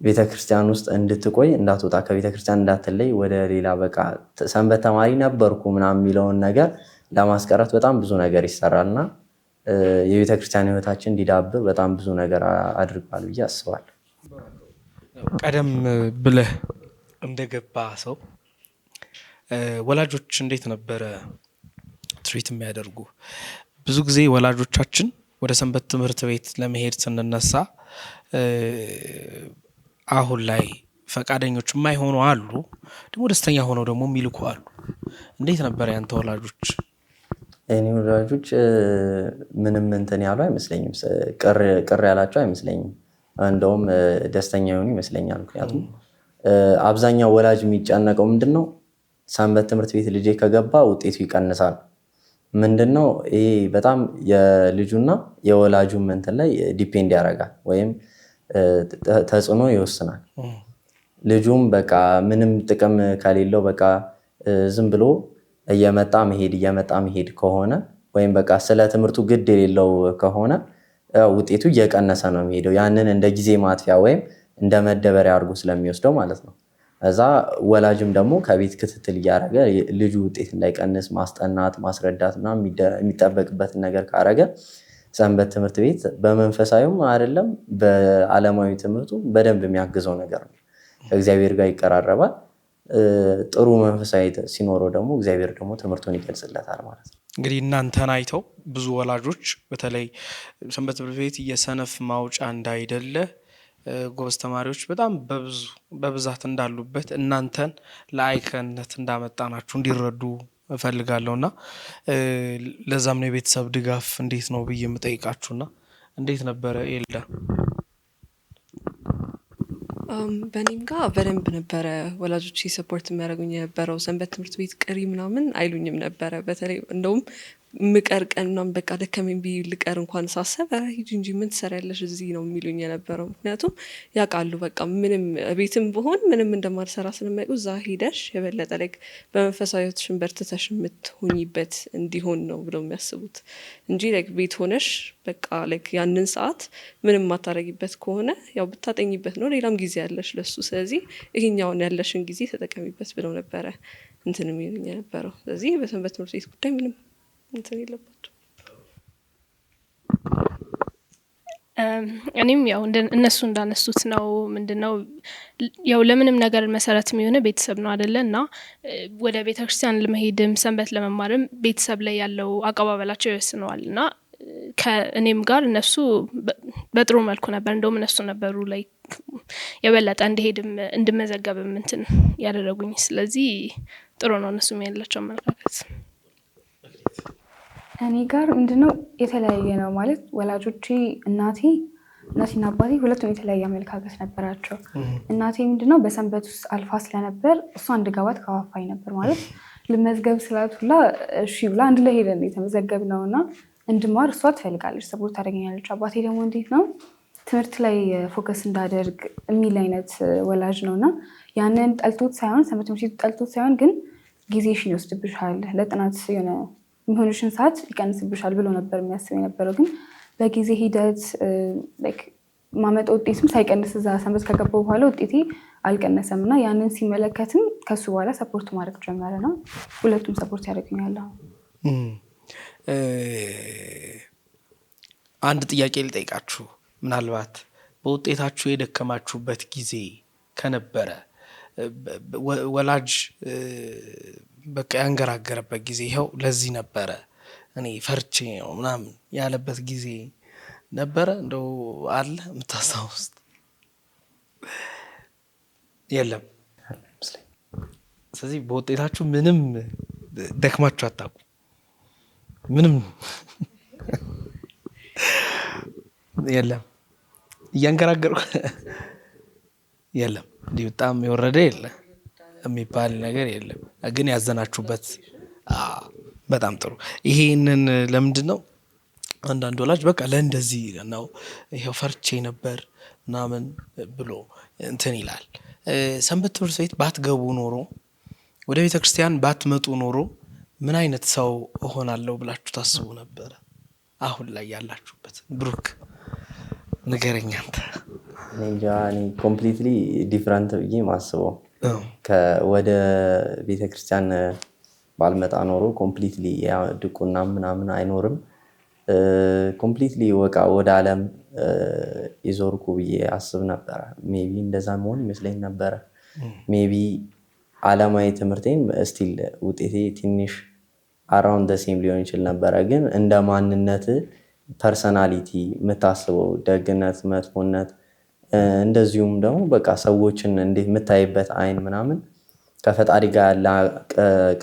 ቤተክርስቲያን ውስጥ እንድትቆይ እንዳትወጣ፣ ከቤተክርስቲያን እንዳትለይ፣ ወደ ሌላ በቃ ሰንበት ተማሪ ነበርኩ ምናምን የሚለውን ነገር ለማስቀረት በጣም ብዙ ነገር ይሰራልና የቤተክርስቲያን ህይወታችን እንዲዳብር በጣም ብዙ ነገር አድርጓል ብዬ አስባለሁ። ቀደም ብለህ እንደገባ ሰው ወላጆች እንዴት ነበረ ትሪት የሚያደርጉ? ብዙ ጊዜ ወላጆቻችን ወደ ሰንበት ትምህርት ቤት ለመሄድ ስንነሳ አሁን ላይ ፈቃደኞች የማይሆኑ አሉ፣ ደግሞ ደስተኛ ሆነው ደግሞ የሚልኩ አሉ። እንዴት ነበር ያንተ ወላጆች? እኔ ወላጆች ምንም እንትን ያሉ አይመስለኝም፣ ቅር ያላቸው አይመስለኝም። እንደውም ደስተኛ የሆኑ ይመስለኛል። ምክንያቱም አብዛኛው ወላጅ የሚጨነቀው ምንድነው ሰንበት ትምህርት ቤት ልጄ ከገባ ውጤቱ ይቀንሳል። ምንድነው ይሄ በጣም የልጁና የወላጁ እንትን ላይ ዲፔንድ ያደርጋል ወይም ተጽዕኖ ይወስናል። ልጁም በቃ ምንም ጥቅም ከሌለው በቃ ዝም ብሎ እየመጣ መሄድ ከሆነ ወይም በቃ ስለ ትምህርቱ ግድ የሌለው ከሆነ ውጤቱ እየቀነሰ ነው የሚሄደው። ያንን እንደ ጊዜ ማጥፊያ ወይም እንደ መደበሪያ አድርጎ ስለሚወስደው ማለት ነው። እዛ ወላጅም ደግሞ ከቤት ክትትል እያደረገ ልጁ ውጤት እንዳይቀንስ ማስጠናት፣ ማስረዳት ምናምን የሚጠበቅበትን ነገር ካረገ ሰንበት ትምህርት ቤት በመንፈሳዊም አይደለም በዓለማዊ ትምህርቱ በደንብ የሚያግዘው ነገር ነው። ከእግዚአብሔር ጋር ይቀራረባል። ጥሩ መንፈሳዊ ሲኖረው ደግሞ እግዚአብሔር ደግሞ ትምህርቱን ይገልጽለታል ማለት ነው። እንግዲህ እናንተን አይተው ብዙ ወላጆች በተለይ ሰንበት ትምህርት ቤት የሰነፍ ማውጫ እንዳይደለ ጎበዝ ተማሪዎች በጣም በብዛት እንዳሉበት እናንተን ለአይከነት እንዳመጣናችሁ እንዲረዱ እፈልጋለሁና ለዛም ነው የቤተሰብ ድጋፍ እንዴት ነው ብዬ የምጠይቃችሁና እንዴት ነበረ ኤልዳ? በእኔም ጋር በደንብ ነበረ ወላጆች ሰፖርት የሚያደርጉኝ የነበረው። ሰንበት ትምህርት ቤት ቅሪ ምናምን አይሉኝም ነበረ። በተለይ እንደውም ምቀር ቀን ምናምን በቃ ደከመኝ ብዬ ልቀር እንኳን ሳሰብ ሂጂ እንጂ ምን ትሰሪያለሽ እዚህ ነው የሚሉኝ የነበረው። ምክንያቱም ያውቃሉ በቃ ምንም ቤትም ብሆን ምንም እንደማልሰራ ስለማይቁ እዛ ሄደሽ የበለጠ ላይክ በመንፈሳዊ ሕይወትሽን በርትተሽ የምትሆኝበት እንዲሆን ነው ብለው የሚያስቡት እንጂ ላይክ ቤት ሆነሽ በቃ ላይክ ያንን ሰዓት ምንም ማታረጊበት ከሆነ ያው ብታጠኝበት ነው፣ ሌላም ጊዜ ያለሽ ለሱ። ስለዚህ ይሄኛውን ያለሽን ጊዜ ተጠቀሚበት ብለው ነበረ እንትን የሚሉኝ የነበረው። ስለዚህ በሰንበት ትምህርት ቤት ጉዳይ ምንም እንትን የለባቸው። እኔም ያው እነሱ እንዳነሱት ነው። ምንድነው ያው ለምንም ነገር መሰረት የሚሆነ ቤተሰብ ነው አይደለ? እና ወደ ቤተክርስቲያን ለመሄድም ሰንበት ለመማርም ቤተሰብ ላይ ያለው አቀባበላቸው ይወስነዋል። እና ከእኔም ጋር እነሱ በጥሩ መልኩ ነበር። እንደውም እነሱ ነበሩ ላይ የበለጠ እንድሄድም እንድመዘገብም እንትን ያደረጉኝ። ስለዚህ ጥሩ ነው እነሱም ያላቸው አመለካከት። እኔ ጋር ምንድነው የተለያየ ነው ማለት ወላጆቼ እናቴና አባቴ ሁለቱም የተለያየ አመለካከት ነበራቸው። እናቴ ምንድነው በሰንበት ውስጥ አልፋ ስለነበር እሷ እንድገባት ከዋፋኝ ነበር ማለት ልመዝገብ ስላት ሁላ እሺ ብላ አንድ ላይ ሄደን የተመዘገብነው እና እንድማር እሷ ትፈልጋለች፣ ሰፖርት ታደርገኛለች። አባቴ ደግሞ እንዴት ነው ትምህርት ላይ ፎከስ እንዳደርግ የሚል አይነት ወላጅ ነው እና ያንን ጠልቶት ሳይሆን ሰንበት ትምህርት ቤቱ ጠልቶት ሳይሆን ግን ጊዜሽን ይወስድብሻል ለጥናት የሆነ የሚሆንሽን ሰዓት ይቀንስብሻል ብሎ ነበር የሚያስብ የነበረው። ግን በጊዜ ሂደት ማመጣ ውጤትም ሳይቀንስ እዛ ሰንበት ከገባው በኋላ ውጤቴ አልቀነሰም እና ያንን ሲመለከትም ከሱ በኋላ ሰፖርት ማድረግ ጀመረ ነው። ሁለቱም ሰፖርት ያደርገኛል። አንድ ጥያቄ ልጠይቃችሁ። ምናልባት በውጤታችሁ የደከማችሁበት ጊዜ ከነበረ ወላጅ በቃ ያንገራገረበት ጊዜ ይኸው ለዚህ ነበረ እኔ ፈርቼ ነው ምናምን ያለበት ጊዜ ነበረ? እንደው አለ የምታስታውሱት? የለም። ስለዚህ በውጤታችሁ ምንም ደክማችሁ አታውቁ? ምንም የለም። እያንገራገርኩ የለም። እንዲህ በጣም የወረደ የለ የሚባል ነገር የለም። ግን ያዘናችሁበት? በጣም ጥሩ። ይሄንን ለምንድን ነው አንዳንድ ወላጅ በቃ ለእንደዚህ ነው ይሄው ፈርቼ ነበር ምናምን ብሎ እንትን ይላል። ሰንበት ትምህርት ቤት ባትገቡ ኖሮ፣ ወደ ቤተ ክርስቲያን ባትመጡ ኖሮ ምን አይነት ሰው እሆናለሁ ብላችሁ ታስቡ ነበረ? አሁን ላይ ያላችሁበት ብሩክ ንገረኝ አንተ። እንጃ እኔ ኮምፕሊትሊ ዲፍረንት ብዬ ማስበው ወደ ቤተክርስቲያን ባልመጣ ኖሮ ኮምፕሊትሊ ድቁና ምናምን አይኖርም። ኮምፕሊትሊ ወቃ ወደ ዓለም ይዞርኩ ብዬ አስብ ነበረ። ሜቢ እንደዛ መሆን ይመስለኝ ነበረ። ሜቢ ዓለማዊ ትምህርቴም ስቲል ውጤቴ ትንሽ አራውንድ ሴም ሊሆን ይችል ነበረ። ግን እንደ ማንነት ፐርሰናሊቲ የምታስበው ደግነት፣ መጥፎነት እንደዚሁም ደግሞ በቃ ሰዎችን እንዴት የምታይበት አይን ምናምን ከፈጣሪ ጋር ያለ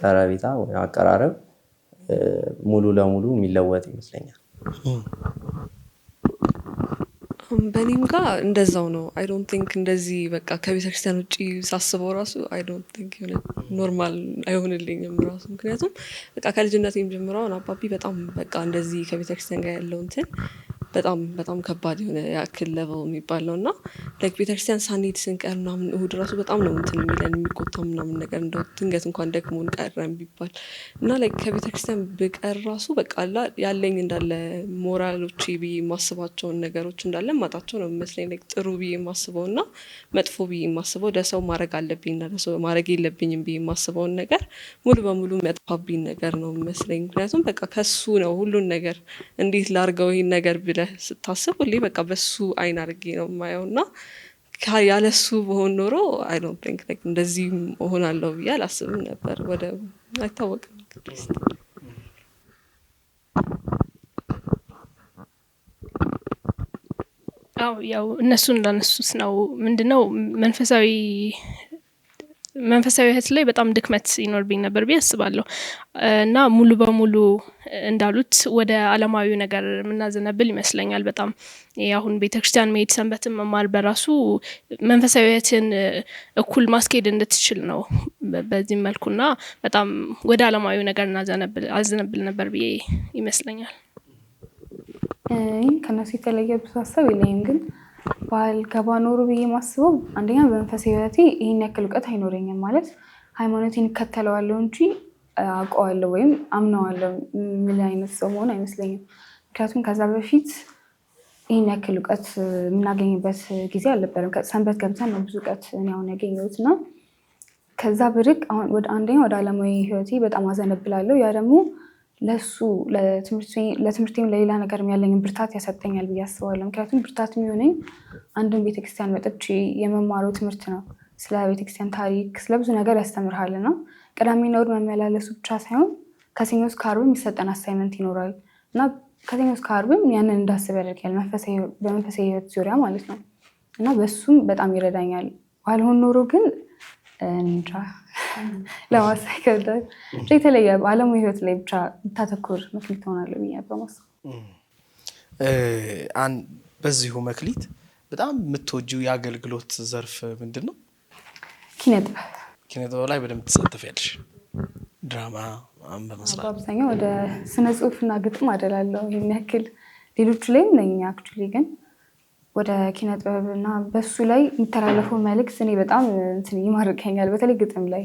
ቀረቤታ ወይ አቀራረብ ሙሉ ለሙሉ የሚለወጥ ይመስለኛል። በእኔም ጋር እንደዛው ነው። አይ ዶንት ቲንክ እንደዚህ በቃ ከቤተክርስቲያን ውጭ ሳስበው ራሱ አይ ዶንት ቲንክ የሆነ ኖርማል አይሆንልኝም ራሱ። ምክንያቱም በቃ ከልጅነቴም ጀምሮ አሁን አባቢ በጣም በቃ እንደዚህ ከቤተክርስቲያን ጋር ያለው እንትን በጣም በጣም ከባድ የሆነ ያክል ለቨል የሚባል ነው እና ላይክ ቤተክርስቲያን ሳንሄድ ስንቀር ምናምን እሁድ ራሱ በጣም ነው እንትን የሚለን የሚቆጣ ምናምን ነገር እንደው ድንገት እንኳን ደክሞን ቀረን ቢባል እና ላይክ ከቤተክርስቲያን ብቀር ራሱ በቃ ያለኝ እንዳለ ሞራሎቼ ብዬ የማስባቸውን ነገሮች እንዳለ ማጣቸው ነው የሚመስለኝ። ላይክ ጥሩ ብዬ የማስበው እና መጥፎ ብዬ የማስበው ለሰው ማድረግ አለብኝ እና ለሰው ማድረግ የለብኝም ብዬ የማስበውን ነገር ሙሉ በሙሉ የሚያጥፋብኝ ነገር ነው የሚመስለኝ። ምክንያቱም በቃ ከሱ ነው ሁሉን ነገር እንዴት ላርገው ይሄን ነገር ብለ ስታስብ ሁሌ በቃ በሱ አይን አድርጌ ነው የማየው እና ያለሱ በሆን ኖሮ አይ ዶንት ቲንክ ላይክ እንደዚህ እሆናለሁ ብዬ አላስብም ነበር። ወደ አይታወቅም። አዎ ያው እነሱ እንዳነሱት ነው። ምንድነው መንፈሳዊ ህይወት ላይ በጣም ድክመት ይኖርብኝ ነበር ብዬ አስባለሁ እና ሙሉ በሙሉ እንዳሉት ወደ ዓለማዊ ነገር የምናዘነብል ይመስለኛል። በጣም አሁን ቤተክርስቲያን መሄድ ሰንበትን መማር በራሱ መንፈሳዊ ህይወትን እኩል ማስኬድ እንድትችል ነው በዚህ መልኩና በጣም ወደ ዓለማዊ ነገር አዘነብል ነበር ብዬ ይመስለኛል። ከነሱ የተለየ ብዙ ሀሳብ የለኝም። ግን ባልገባ ኖሮ ብዬ ማስበው አንደኛ በመንፈሳዊ ህይወቴ ይህን ያክል እውቀት አይኖረኝም። ማለት ሃይማኖቴን እከተለዋለሁ እንጂ አውቀዋለሁ ወይም አምነዋለሁ ምን አይነት ሰው መሆን አይመስለኝም። ምክንያቱም ከዛ በፊት ይህን ያክል እውቀት የምናገኝበት ጊዜ አልነበረም። ሰንበት ገብተን ነው ብዙ እውቀት እኔ አሁን ያገኘሁት እና ከዛ ብርቅ አሁን አንደኛ ወደ ዓለማዊ ህይወቴ በጣም አዘነብላለሁ። ያ ደግሞ ለሱ ለትምህርቴም ለሌላ ነገር ያለኝን ብርታት ያሰጠኛል ብዬ አስባለሁ። ምክንያቱም ብርታት የሚሆነኝ አንድን ቤተክርስቲያን መጥቼ የመማረው ትምህርት ነው። ስለ ቤተክርስቲያን ታሪክ፣ ስለ ብዙ ነገር ያስተምርሃል እና ቅዳሜና እሑድ መመላለሱ ብቻ ሳይሆን ከሰኞ እስከ ዓርብ የሚሰጠን አሳይመንት ይኖራል እና ከሰኞ እስከ ዓርብም ያንን እንዳስብ ያደርጋል በመንፈሳዊ ህይወት ዙሪያ ማለት ነው እና በሱም በጣም ይረዳኛል። ባልሆን ኖሮ ግን እንጃ ለማሳይ ከብዳል። የተለየ ዓለማዊ ህይወት ላይ ብቻ ብታተኩር መክሊት ትሆናለህ ብዬ በማሰብ በዚሁ መክሊት በጣም የምትወጂው የአገልግሎት ዘርፍ ምንድን ነው? ኪነጥበብ ላይ በደንብ ትሳተፊያለሽ? ድራማ በመስራት በአብዛኛው ወደ ስነ ጽሁፍና ግጥም አደላለሁ። ይህን ያክል ሌሎቹ ላይም ነኝ አክቹዋሊ፣ ግን ወደ ኪነ ጥበብ እና በሱ ላይ የሚተላለፈው መልእክት እኔ በጣም ይማርከኛል። በተለይ ግጥም ላይ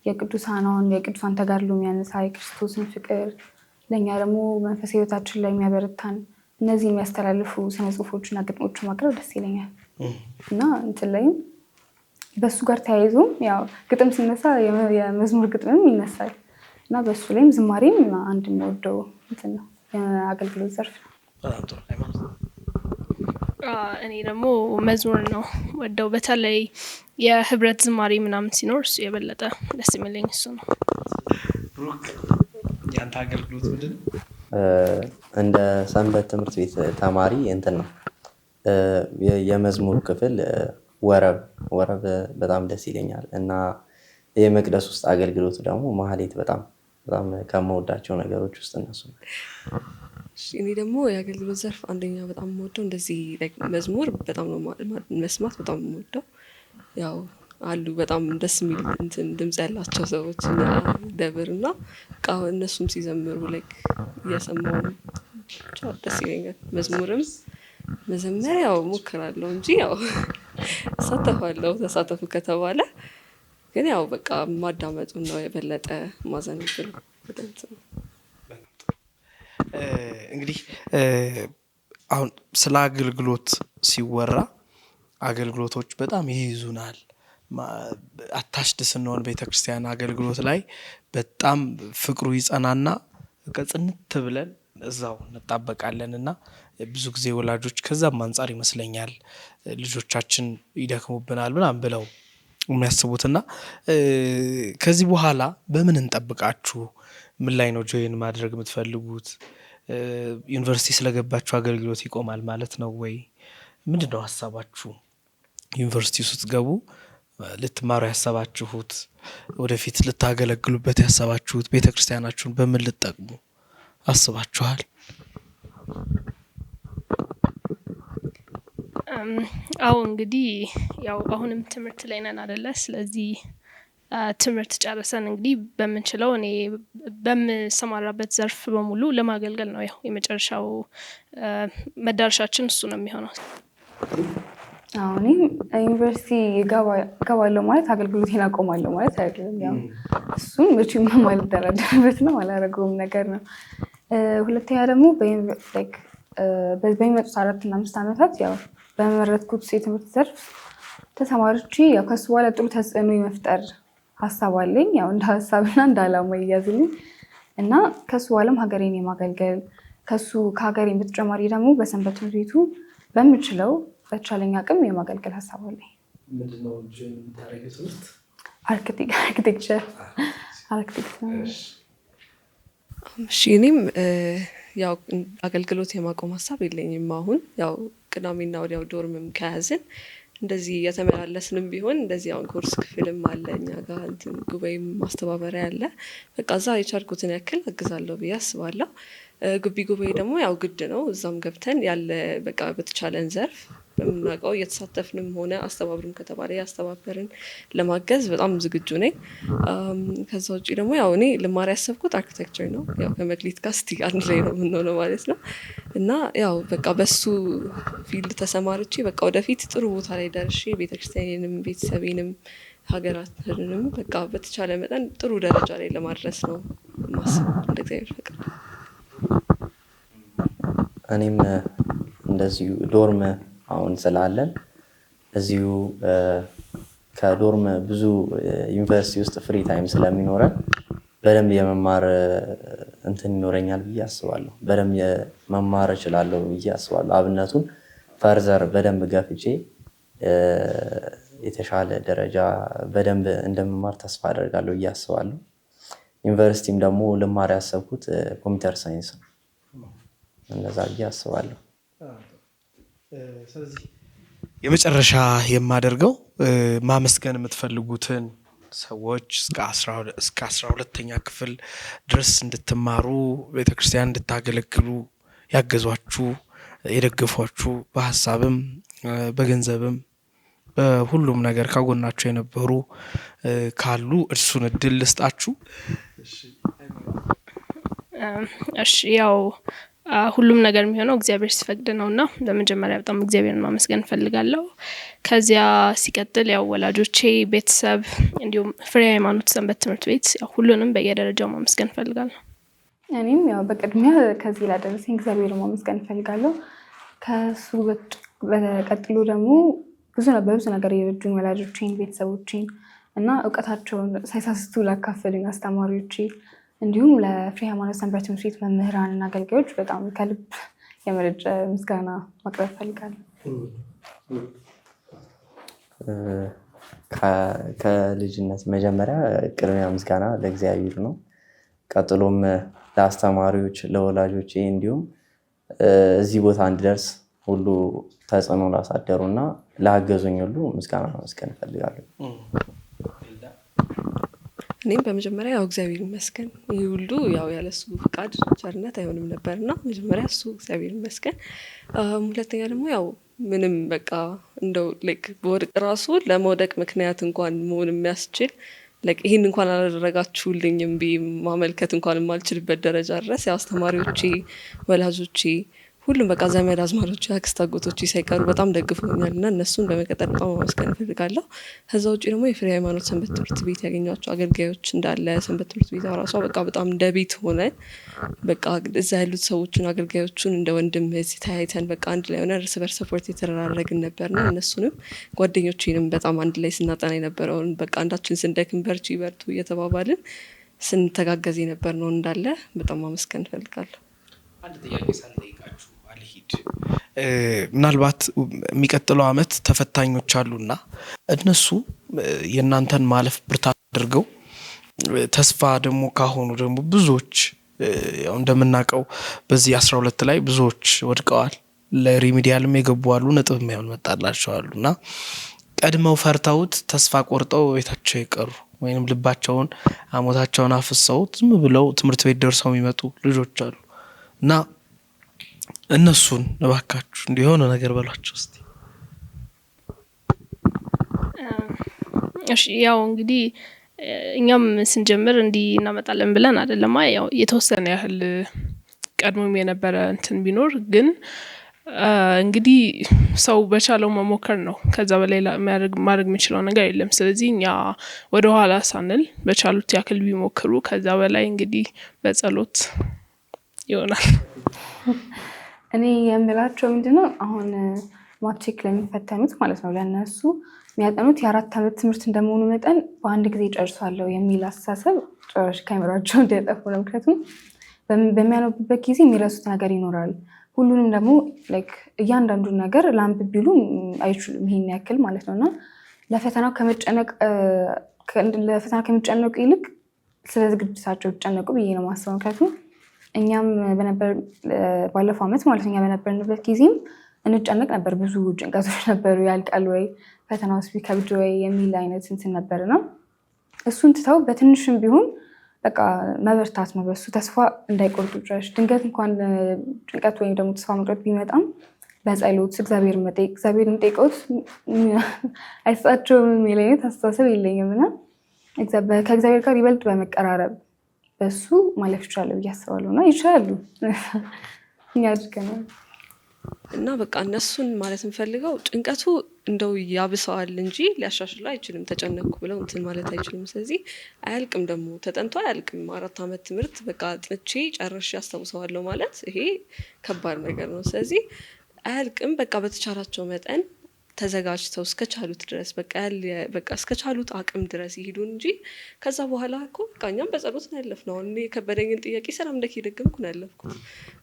የቅዱሳን ተጋድሎ የሚያነሳ የክርስቶስን ፍቅር ለእኛ ደግሞ መንፈሳዊ ህይወታችን ላይ የሚያበረታን እነዚህ የሚያስተላልፉ ስነ ጽሁፎችና ግጥሞች ማቅረብ ደስ ይለኛል እና እንትን ላይም በሱ ጋር ተያይዞም ያው ግጥም ሲነሳ የመዝሙር ግጥምም ይነሳል እና በሱ ላይም ዝማሬም አንድ የምወደው እንትን ነው የአገልግሎት ዘርፍ ነው። በጣም ጥሩ ሃይማኖት። እኔ ደግሞ መዝሙር ነው ወደው በተለይ የህብረት ዝማሬ ምናምን ሲኖር እሱ የበለጠ ደስ የሚለኝ እሱ ነው። ብሩክ ያንተ አገልግሎት ምንድን ነው? እንደ ሰንበት ትምህርት ቤት ተማሪ እንትን ነው የመዝሙር ክፍል ወረብ በጣም ደስ ይለኛል እና የመቅደስ ውስጥ አገልግሎት ደግሞ ማህሌት በጣም ከመወዳቸው ነገሮች ውስጥ እነሱ ነው። እኔ ደግሞ የአገልግሎት ዘርፍ አንደኛ በጣም የምወደው እንደዚህ መዝሙር በጣም ነው መስማት በጣም የምወደው። ያው አሉ በጣም ደስ የሚል እንትን ድምጽ ያላቸው ሰዎች ደብር እና እነሱም ሲዘምሩ እየሰማሁ ደስ ይለኛል። መዝሙርም መዘመር ያው ሞክራለሁ እንጂ ያው እሳተፋለሁ ተሳተፉ ከተባለ ግን ያው በቃ ማዳመጡን ነው የበለጠ ማዘንብለው በደንብ ነው። እንግዲህ አሁን ስለ አገልግሎት ሲወራ አገልግሎቶች በጣም ይይዙናል። አታሽድ ስንሆን ቤተክርስቲያን አገልግሎት ላይ በጣም ፍቅሩ ይጸናና ጽንት ብለን እዛው እንጣበቃለን እና ብዙ ጊዜ ወላጆች ከዛም አንፃር ይመስለኛል ልጆቻችን ይደክሙብናል ምናምን ብለው የሚያስቡትና ከዚህ በኋላ በምን እንጠብቃችሁ? ምን ላይ ነው ጆይን ማድረግ የምትፈልጉት? ዩኒቨርሲቲ ስለገባችሁ አገልግሎት ይቆማል ማለት ነው ወይ? ምንድነው ሀሳባችሁ? ዩኒቨርሲቲ ስትገቡ ልትማሩ ያሰባችሁት ወደፊት ልታገለግሉበት ያሰባችሁት ቤተክርስቲያናችሁን በምን ልትጠቅሙ አስባችኋል? አዎ እንግዲህ ያው አሁንም ትምህርት ላይ ነን አይደለ? ስለዚህ ትምህርት ጨርሰን እንግዲህ በምንችለው እኔ በምሰማራበት ዘርፍ በሙሉ ለማገልገል ነው ያው የመጨረሻው መዳረሻችን እሱ ነው የሚሆነው። አሁን ዩኒቨርሲቲ ገባለሁ ማለት አገልግሎቴን አቆማለሁ ማለት አይደለም። ያው እሱን መቼም የማልደራደርበት ነው አላደርገውም ነገር ነው። ሁለተኛ ደግሞ በሚመጡት 4 እና 5 ዓመታት ያው በመረጥኩት የትምህርት ዘርፍ ተሰማርቼ ያው ከሱ በኋላ ጥሩ ተጽዕኖ የመፍጠር ሀሳብ አለኝ። ያው እንደ ሀሳብና እንደ ዓላማ ይያዝልኝ እና ከሱ በኋላም ሀገሬን የማገልገል ከሀገሬን በተጨማሪ ደግሞ በሰንበት ትምህርት ቤቱ በምችለው በተቻለኝ አቅም የማገልገል ሀሳብ አለኝ። ምንድነው የምታደርጊው ትምህርት? አርክቴክቸር ነው። እሺ እኔም ያው አገልግሎት የማቆም ሀሳብ የለኝም። አሁን ያው ቅዳሜና ወዲያው ዶርምም ከያዝን እንደዚህ የተመላለስንም ቢሆን እንደዚህ አሁን ኮርስ ክፍልም አለ እኛ ጋር እንትን ጉባኤም ማስተባበሪያ አለ። በቃ እዛ የቻልኩትን ያክል አግዛለሁ ብዬ አስባለሁ። ግቢ ጉባኤ ደግሞ ያው ግድ ነው። እዛም ገብተን ያለ በቃ በተቻለን ዘርፍ በምናውቀው እየተሳተፍንም ሆነ አስተባብርም ከተባለ ያስተባበርን ለማገዝ በጣም ዝግጁ ነኝ። ከዛ ውጪ ደግሞ ያው እኔ ልማር ያሰብኩት አርኪቴክቸር ነው። ያው ከመክሊት ጋር እስቲ አንድ ላይ ነው የምንሆነው ማለት ነው። እና ያው በቃ በሱ ፊልድ ተሰማርቼ በቃ ወደፊት ጥሩ ቦታ ላይ ደርሼ ቤተክርስቲያኔንም ቤተሰቤንም ሀገራችንንም በቃ በተቻለ መጠን ጥሩ ደረጃ ላይ ለማድረስ ነው ማስበው እንደ እግዚአብሔር ፈቃድ። እኔም እንደዚሁ ዶርም አሁን ስላለን እዚሁ ከዶርም ብዙ ዩኒቨርሲቲ ውስጥ ፍሪ ታይም ስለሚኖረን በደንብ የመማር እንትን ይኖረኛል ብዬ አስባለሁ። በደንብ መማር እችላለሁ ብዬ አስባለሁ። አብነቱን ፈርዘር በደንብ ገፍቼ የተሻለ ደረጃ በደንብ እንደመማር ተስፋ አደርጋለሁ ብዬ አስባለሁ። ዩኒቨርሲቲም ደግሞ ልማር ያሰብኩት ኮምፒውተር ሳይንስ ነው። እንደዛ ብዬ አስባለሁ። ስለዚህ የመጨረሻ የማደርገው ማመስገን የምትፈልጉትን ሰዎች እስከ 12ኛ ክፍል ድረስ እንድትማሩ ቤተክርስቲያን እንድታገለግሉ ያገዟችሁ የደገፏችሁ በሀሳብም በገንዘብም በሁሉም ነገር ከጎናችሁ የነበሩ ካሉ እርሱን እድል ልስጣችሁ። እሺ ያው ሁሉም ነገር የሚሆነው እግዚአብሔር ሲፈቅድ ነውና በመጀመሪያ በጣም እግዚአብሔርን ማመስገን ፈልጋለሁ። ከዚያ ሲቀጥል ያው ወላጆቼ፣ ቤተሰብ እንዲሁም ፍሬ ሃይማኖት ሰንበት ትምህርት ቤት ያው ሁሉንም በየደረጃው ማመስገን ፈልጋለሁ። እኔም ያው በቅድሚያ ከዚህ ላደረሰኝ እግዚአብሔርን ማመስገን ፈልጋለሁ። ከሱ በቀጥሎ ደግሞ በብዙ ነገር የረዱኝ ወላጆቼን፣ ቤተሰቦቼን እና እውቀታቸውን ሳይሳስቱ ላካፈሉኝ አስተማሪዎቼ እንዲሁም ለፍሬ ሃይማኖት ሰንበት ትምህርት ቤት መምህራን እና አገልጋዮች በጣም ከልብ የመነጨ ምስጋና ማቅረብ ፈልጋለሁ። ከልጅነት መጀመሪያ ቅድሚያ ምስጋና ለእግዚአብሔር ነው። ቀጥሎም ለአስተማሪዎች፣ ለወላጆቼ እንዲሁም እዚህ ቦታ እንድደርስ ሁሉ ተጽዕኖ ላሳደሩ እና ላገዙኝ ሁሉ ምስጋና ማመስገን እፈልጋለሁ። እኔም በመጀመሪያ ያው እግዚአብሔር ይመስገን ይህ ሁሉ ያው ያለሱ ፍቃድ ቸርነት አይሆንም ነበርና መጀመሪያ እሱ እግዚአብሔር ይመስገን። ሁለተኛ ደግሞ ያው ምንም በቃ እንደው ላይክ በወድቅ ራሱ ለመውደቅ ምክንያት እንኳን መሆን የሚያስችል ላይክ ይህን እንኳን አላደረጋችሁልኝም ብዬ ማመልከት እንኳን የማልችልበት ደረጃ ድረስ ያው አስተማሪዎቼ፣ ወላጆቼ፣ ሁሉም በቃ ዘመድ አዝማዶቼ፣ አክስት አጎቶቼ ሳይቀሩ በጣም ደግፈውኛል እና እነሱን በመቀጠል በጣም ማመስገን እፈልጋለሁ። ከዛ ውጭ ደግሞ የፍሬ ሃይማኖት ሰንበት ትምህርት ቤት ያገኟቸው አገልጋዮች እንዳለ ሰንበት ትምህርት ቤት ራሷ በቃ በጣም እንደ ቤት ሆነን በቃ እዛ ያሉት ሰዎችን አገልጋዮቹን እንደ ወንድም እህት ተያይተን በቃ አንድ ላይ ሆነ እርስ በርስ ሰፖርት የተደራረግን ነበርና እነሱንም ጓደኞቼንም በጣም አንድ ላይ ስናጠና የነበረውን በቃ አንዳችን ስንደክም በርቺ በርቱ እየተባባልን ስንተጋገዝ የነበር ነው እንዳለ በጣም ማመስገን እፈልጋለሁ። አንድ ጥያቄ ሳልጠይቃችሁ አልሂድ። ምናልባት የሚቀጥለው ዓመት ተፈታኞች አሉና እነሱ የእናንተን ማለፍ ብርታት አድርገው ተስፋ ደግሞ ካሆኑ ደግሞ ብዙዎች ያው እንደምናውቀው በዚህ 12 ላይ ብዙዎች ወድቀዋል። ለሪሚዲያልም የገቡ አሉ፣ ነጥብ የማይሆን መጣላቸው አሉ እና ቀድመው ፈርተውት ተስፋ ቆርጠው ቤታቸው የቀሩ ወይንም ልባቸውን አሞታቸውን አፍሰውት ዝም ብለው ትምህርት ቤት ደርሰው የሚመጡ ልጆች አሉ እና እነሱን እባካችሁ እንዲሆነ ነገር በሏቸው እስቲ። እሺ ያው እንግዲህ እኛም ስንጀምር እንዲህ እናመጣለን ብለን አይደለም። ያው የተወሰነ ያህል ቀድሞም የነበረ እንትን ቢኖር ግን እንግዲህ ሰው በቻለው መሞከር ነው። ከዛ በላይ ማድረግ የሚችለው ነገር የለም። ስለዚህ እኛ ወደ ኋላ ሳንል በቻሉት ያክል ቢሞክሩ ከዛ በላይ እንግዲህ በጸሎት ይሆናል። እኔ የምላቸው ምንድነው አሁን ማትሪክ ለሚፈተኑት ማለት ነው ለእነሱ የሚያጠኑት የ4 ዓመት ትምህርት እንደመሆኑ መጠን በአንድ ጊዜ ጨርሳለሁ የሚል አስተሳሰብ ጭራሽ ከአእምሯቸው እንዲያጠፉ ነው። ምክንያቱም በሚያነቡበት ጊዜ የሚረሱት ነገር ይኖራል። ሁሉንም ደግሞ እያንዳንዱን ነገር ለአንብብ ቢሉ አይችሉም ይሄን ያክል ማለት ነው እና ለፈተናው ከሚጨነቁ ይልቅ ስለ ዝግጅታቸው ቢጨነቁ ብዬ ነው ማስበው። ምክንያቱም እኛም ባለፈው ዓመት ማለት እኛ በነበርንበት ጊዜም እንጨነቅ ነበር። ብዙ ጭንቀቶች ነበሩ። ያልቃል ወይ ፈተና ውስጥ ቢከብድ ወይ የሚል አይነት እንትን ነበር ነው። እሱን ትተው በትንሽም ቢሆን በቃ መበርታት ነው። በሱ ተስፋ እንዳይቆርጡ ድረስ ድንገት እንኳን ጭንቀት ወይም ደግሞ ተስፋ መቁረጥ ቢመጣም በጸሎት እግዚአብሔርን መጠየቅ። እግዚአብሔርን ጠይቀውት አይሰጣቸውም የሚል አይነት አስተሳሰብ የለኝም እና ከእግዚአብሔር ጋር ይበልጥ በመቀራረብ በሱ ማለፍ ይችላሉ ብዬ አስባለሁ እና ይችላሉ እኛ አድርገናል። እና በቃ እነሱን ማለት እንፈልገው ጭንቀቱ እንደው ያብሰዋል እንጂ ሊያሻሽላ አይችልም። ተጨነቅኩ ብለው እንትን ማለት አይችልም። ስለዚህ አያልቅም፣ ደግሞ ተጠንቶ አያልቅም። 4 ዓመት ትምህርት በቃ ጥንቼ ጨርሼ አስታውሰዋለሁ ማለት ይሄ ከባድ ነገር ነው። ስለዚህ አያልቅም። በቃ በተቻላቸው መጠን ተዘጋጅተው እስከቻሉት ድረስ በቃ እስከቻሉት አቅም ድረስ ይሄዱ እንጂ ከዛ በኋላ እኮ በቃ እኛም በጸሎት ነው ያለፍነው። እኔ የከበደኝን ጥያቄ ሰላም እንደደገምኩ ነው ያለፍኩት።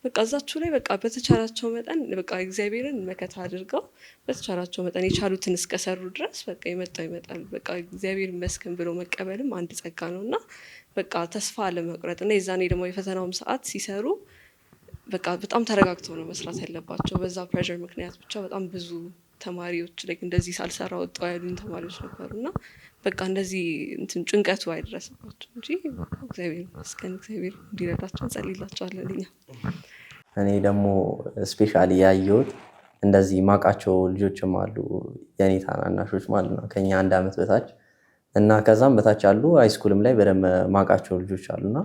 በቃ እዛችሁ ላይ በቃ በተቻላቸው መጠን በቃ እግዚአብሔርን መከታ አድርገው በተቻላቸው መጠን የቻሉትን እስከሰሩ ድረስ በቃ የመጣው ይመጣል። በቃ እግዚአብሔር ይመስገን ብሎ መቀበልም አንድ ጸጋ ነውና በቃ ተስፋ አለመቁረጥ እና የዛኔ ደግሞ የፈተናውም ሰዓት ሲሰሩ በቃ በጣም ተረጋግተው ነው መስራት ያለባቸው። በዛ ፕሬሸር ምክንያት ብቻ በጣም ብዙ ተማሪዎች ላይ እንደዚህ ሳልሰራ ወጣው ያሉኝ ተማሪዎች ነበሩና በቃ እንደዚህ እንትን ጭንቀቱ አይደረስባቸው እንጂ እግዚአብሔር ይመስገን እግዚአብሔር እንዲረዳቸው እንጸልይላቸዋለን። እኔ ደግሞ ስፔሻሊ ያየሁት እንደዚህ ማቃቸው ልጆችም አሉ የኔ ታናናሾች ማለት ነው ከኛ 1 ዓመት በታች እና ከዛም በታች አሉ ሃይስኩልም ላይ በደንብ ማቃቸው ልጆች አሉና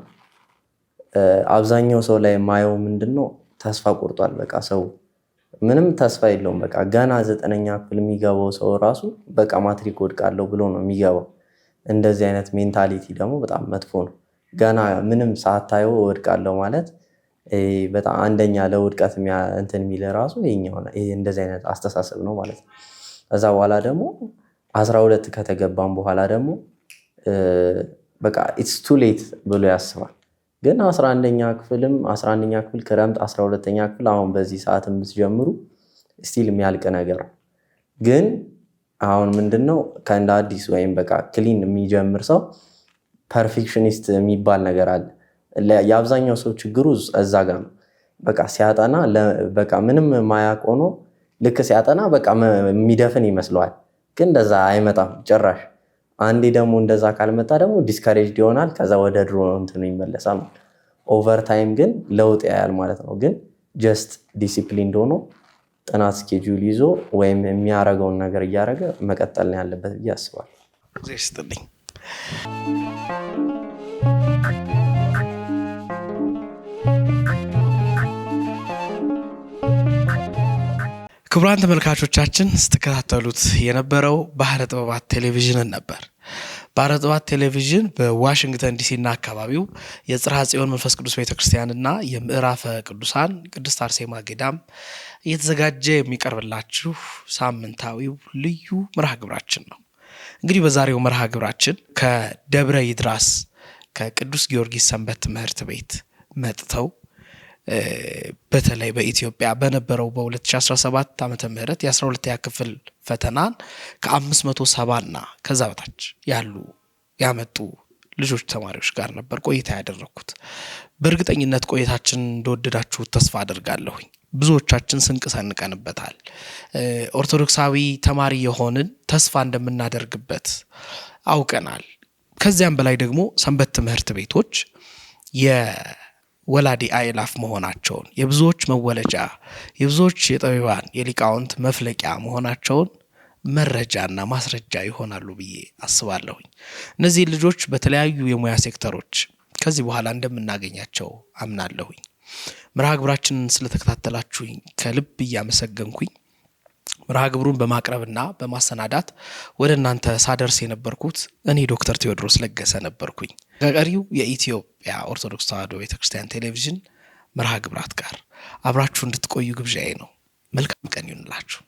አብዛኛው ሰው ላይ ማየው ምንድነው ተስፋ ቆርጧል። በቃ ሰው ምንም ተስፋ የለውም። በቃ ገና 9ኛ ክፍል የሚገባው ሰው ራሱ በቃ ማትሪክ ወድቃለሁ ብሎ ነው የሚገባው። እንደዚህ አይነት ሜንታሊቲ ደግሞ በጣም መጥፎ ነው። ገና ምንም ሳታየው ወድቃለሁ ማለት በጣም አንደኛ ለውድቀት እንትን የሚል ራሱ ይሄ እንደዚህ አይነት አስተሳሰብ ነው ማለት ነው። ከዛ በኋላ ደግሞ 12 ከተገባም በኋላ ደግሞ በቃ ኢትስ ቱ ሌት ብሎ ያስባል። ግን 11ኛ ክፍል ክረምት 12ኛ ክፍል አሁን በዚህ ሰዓት የምትጀምሩ ስቲል የሚያልቅ ነገር ግን አሁን ምንድነው ከእንደ አዲስ ወይም በቃ ክሊን የሚጀምር ሰው ፐርፌክሽኒስት የሚባል ነገር አለ። የአብዛኛው ሰው ችግሩ እዛ ጋር ነው። በቃ ሲያጠና በቃ ምንም ማያውቅ ሆኖ ልክ ሲያጠና በቃ የሚደፍን ይመስለዋል። ግን እንደዛ አይመጣም ጭራሽ። አንዴ ደግሞ እንደዛ ካልመጣ ደግሞ ዲስካሬጅድ ይሆናል። ከዛ ወደ ድሮ እንትኑ ይመለሳል። ኦቨር ታይም ግን ለውጥ ያያል ማለት ነው። ግን ጀስት ዲሲፕሊን ሆኖ ጥናት ስኬጁል ይዞ ወይም የሚያረገውን ነገር እያደረገ መቀጠል ነው ያለበት ብዬ አስባለሁ። ይስጥልኝ። ክቡራን ተመልካቾቻችን ስትከታተሉት የነበረው ባህረ ጥበባት ቴሌቪዥንን ነበር። ባህረ ጥበባት ቴሌቪዥን በዋሽንግተን ዲሲና አካባቢው የጽርሐ ጽዮን መንፈስ ቅዱስ ቤተክርስቲያንና የምዕራፈ ቅዱሳን ቅድስት አርሴማ ገዳም እየተዘጋጀ የሚቀርብላችሁ ሳምንታዊው ልዩ መርሃ ግብራችን ነው። እንግዲህ በዛሬው መርሃ ግብራችን ከደብረ ይድራስ ከቅዱስ ጊዮርጊስ ሰንበት ትምህርት ቤት መጥተው በተለይ በኢትዮጵያ በነበረው በ2017 ዓመተ ምህረት የ12ኛ ክፍል ፈተናን ከ570 እና ከዛ በታች ያመጡ ልጆች ተማሪዎች ጋር ነበር ቆይታ ያደረኩት። በእርግጠኝነት ቆይታችን እንደወደዳችሁት ተስፋ አደርጋለሁኝ። ብዙዎቻችን ስንቅ ሰንቀንበታል። ኦርቶዶክሳዊ ተማሪ የሆንን ተስፋ እንደምናደርግበት አውቀናል። ከዚያም በላይ ደግሞ ሰንበት ትምህርት ቤቶች ወላዲ አእላፍ መሆናቸውን የብዙዎች መወለጃ የብዙዎች የጠቢባን የሊቃውንት መፍለቂያ መሆናቸውን መረጃና ማስረጃ ይሆናሉ ብዬ አስባለሁኝ። እነዚህ ልጆች በተለያዩ የሙያ ሴክተሮች ከዚህ በኋላ እንደምናገኛቸው አምናለሁኝ። መርሃ ግብራችንን ስለተከታተላችሁኝ ከልብ እያመሰገንኩኝ መርሃ ግብሩን በማቅረብና በማሰናዳት ወደ እናንተ ሳደርስ የነበርኩት እኔ ዶክተር ቴዎድሮስ ለገሰ ነበርኩኝ። ከቀሪው የኢትዮጵያ ኦርቶዶክስ ተዋሕዶ ቤተክርስቲያን ቴሌቪዥን መርሃ ግብራት ጋር አብራችሁ እንድትቆዩ ግብዣዬ ነው። መልካም ቀን ይሁንላችሁ።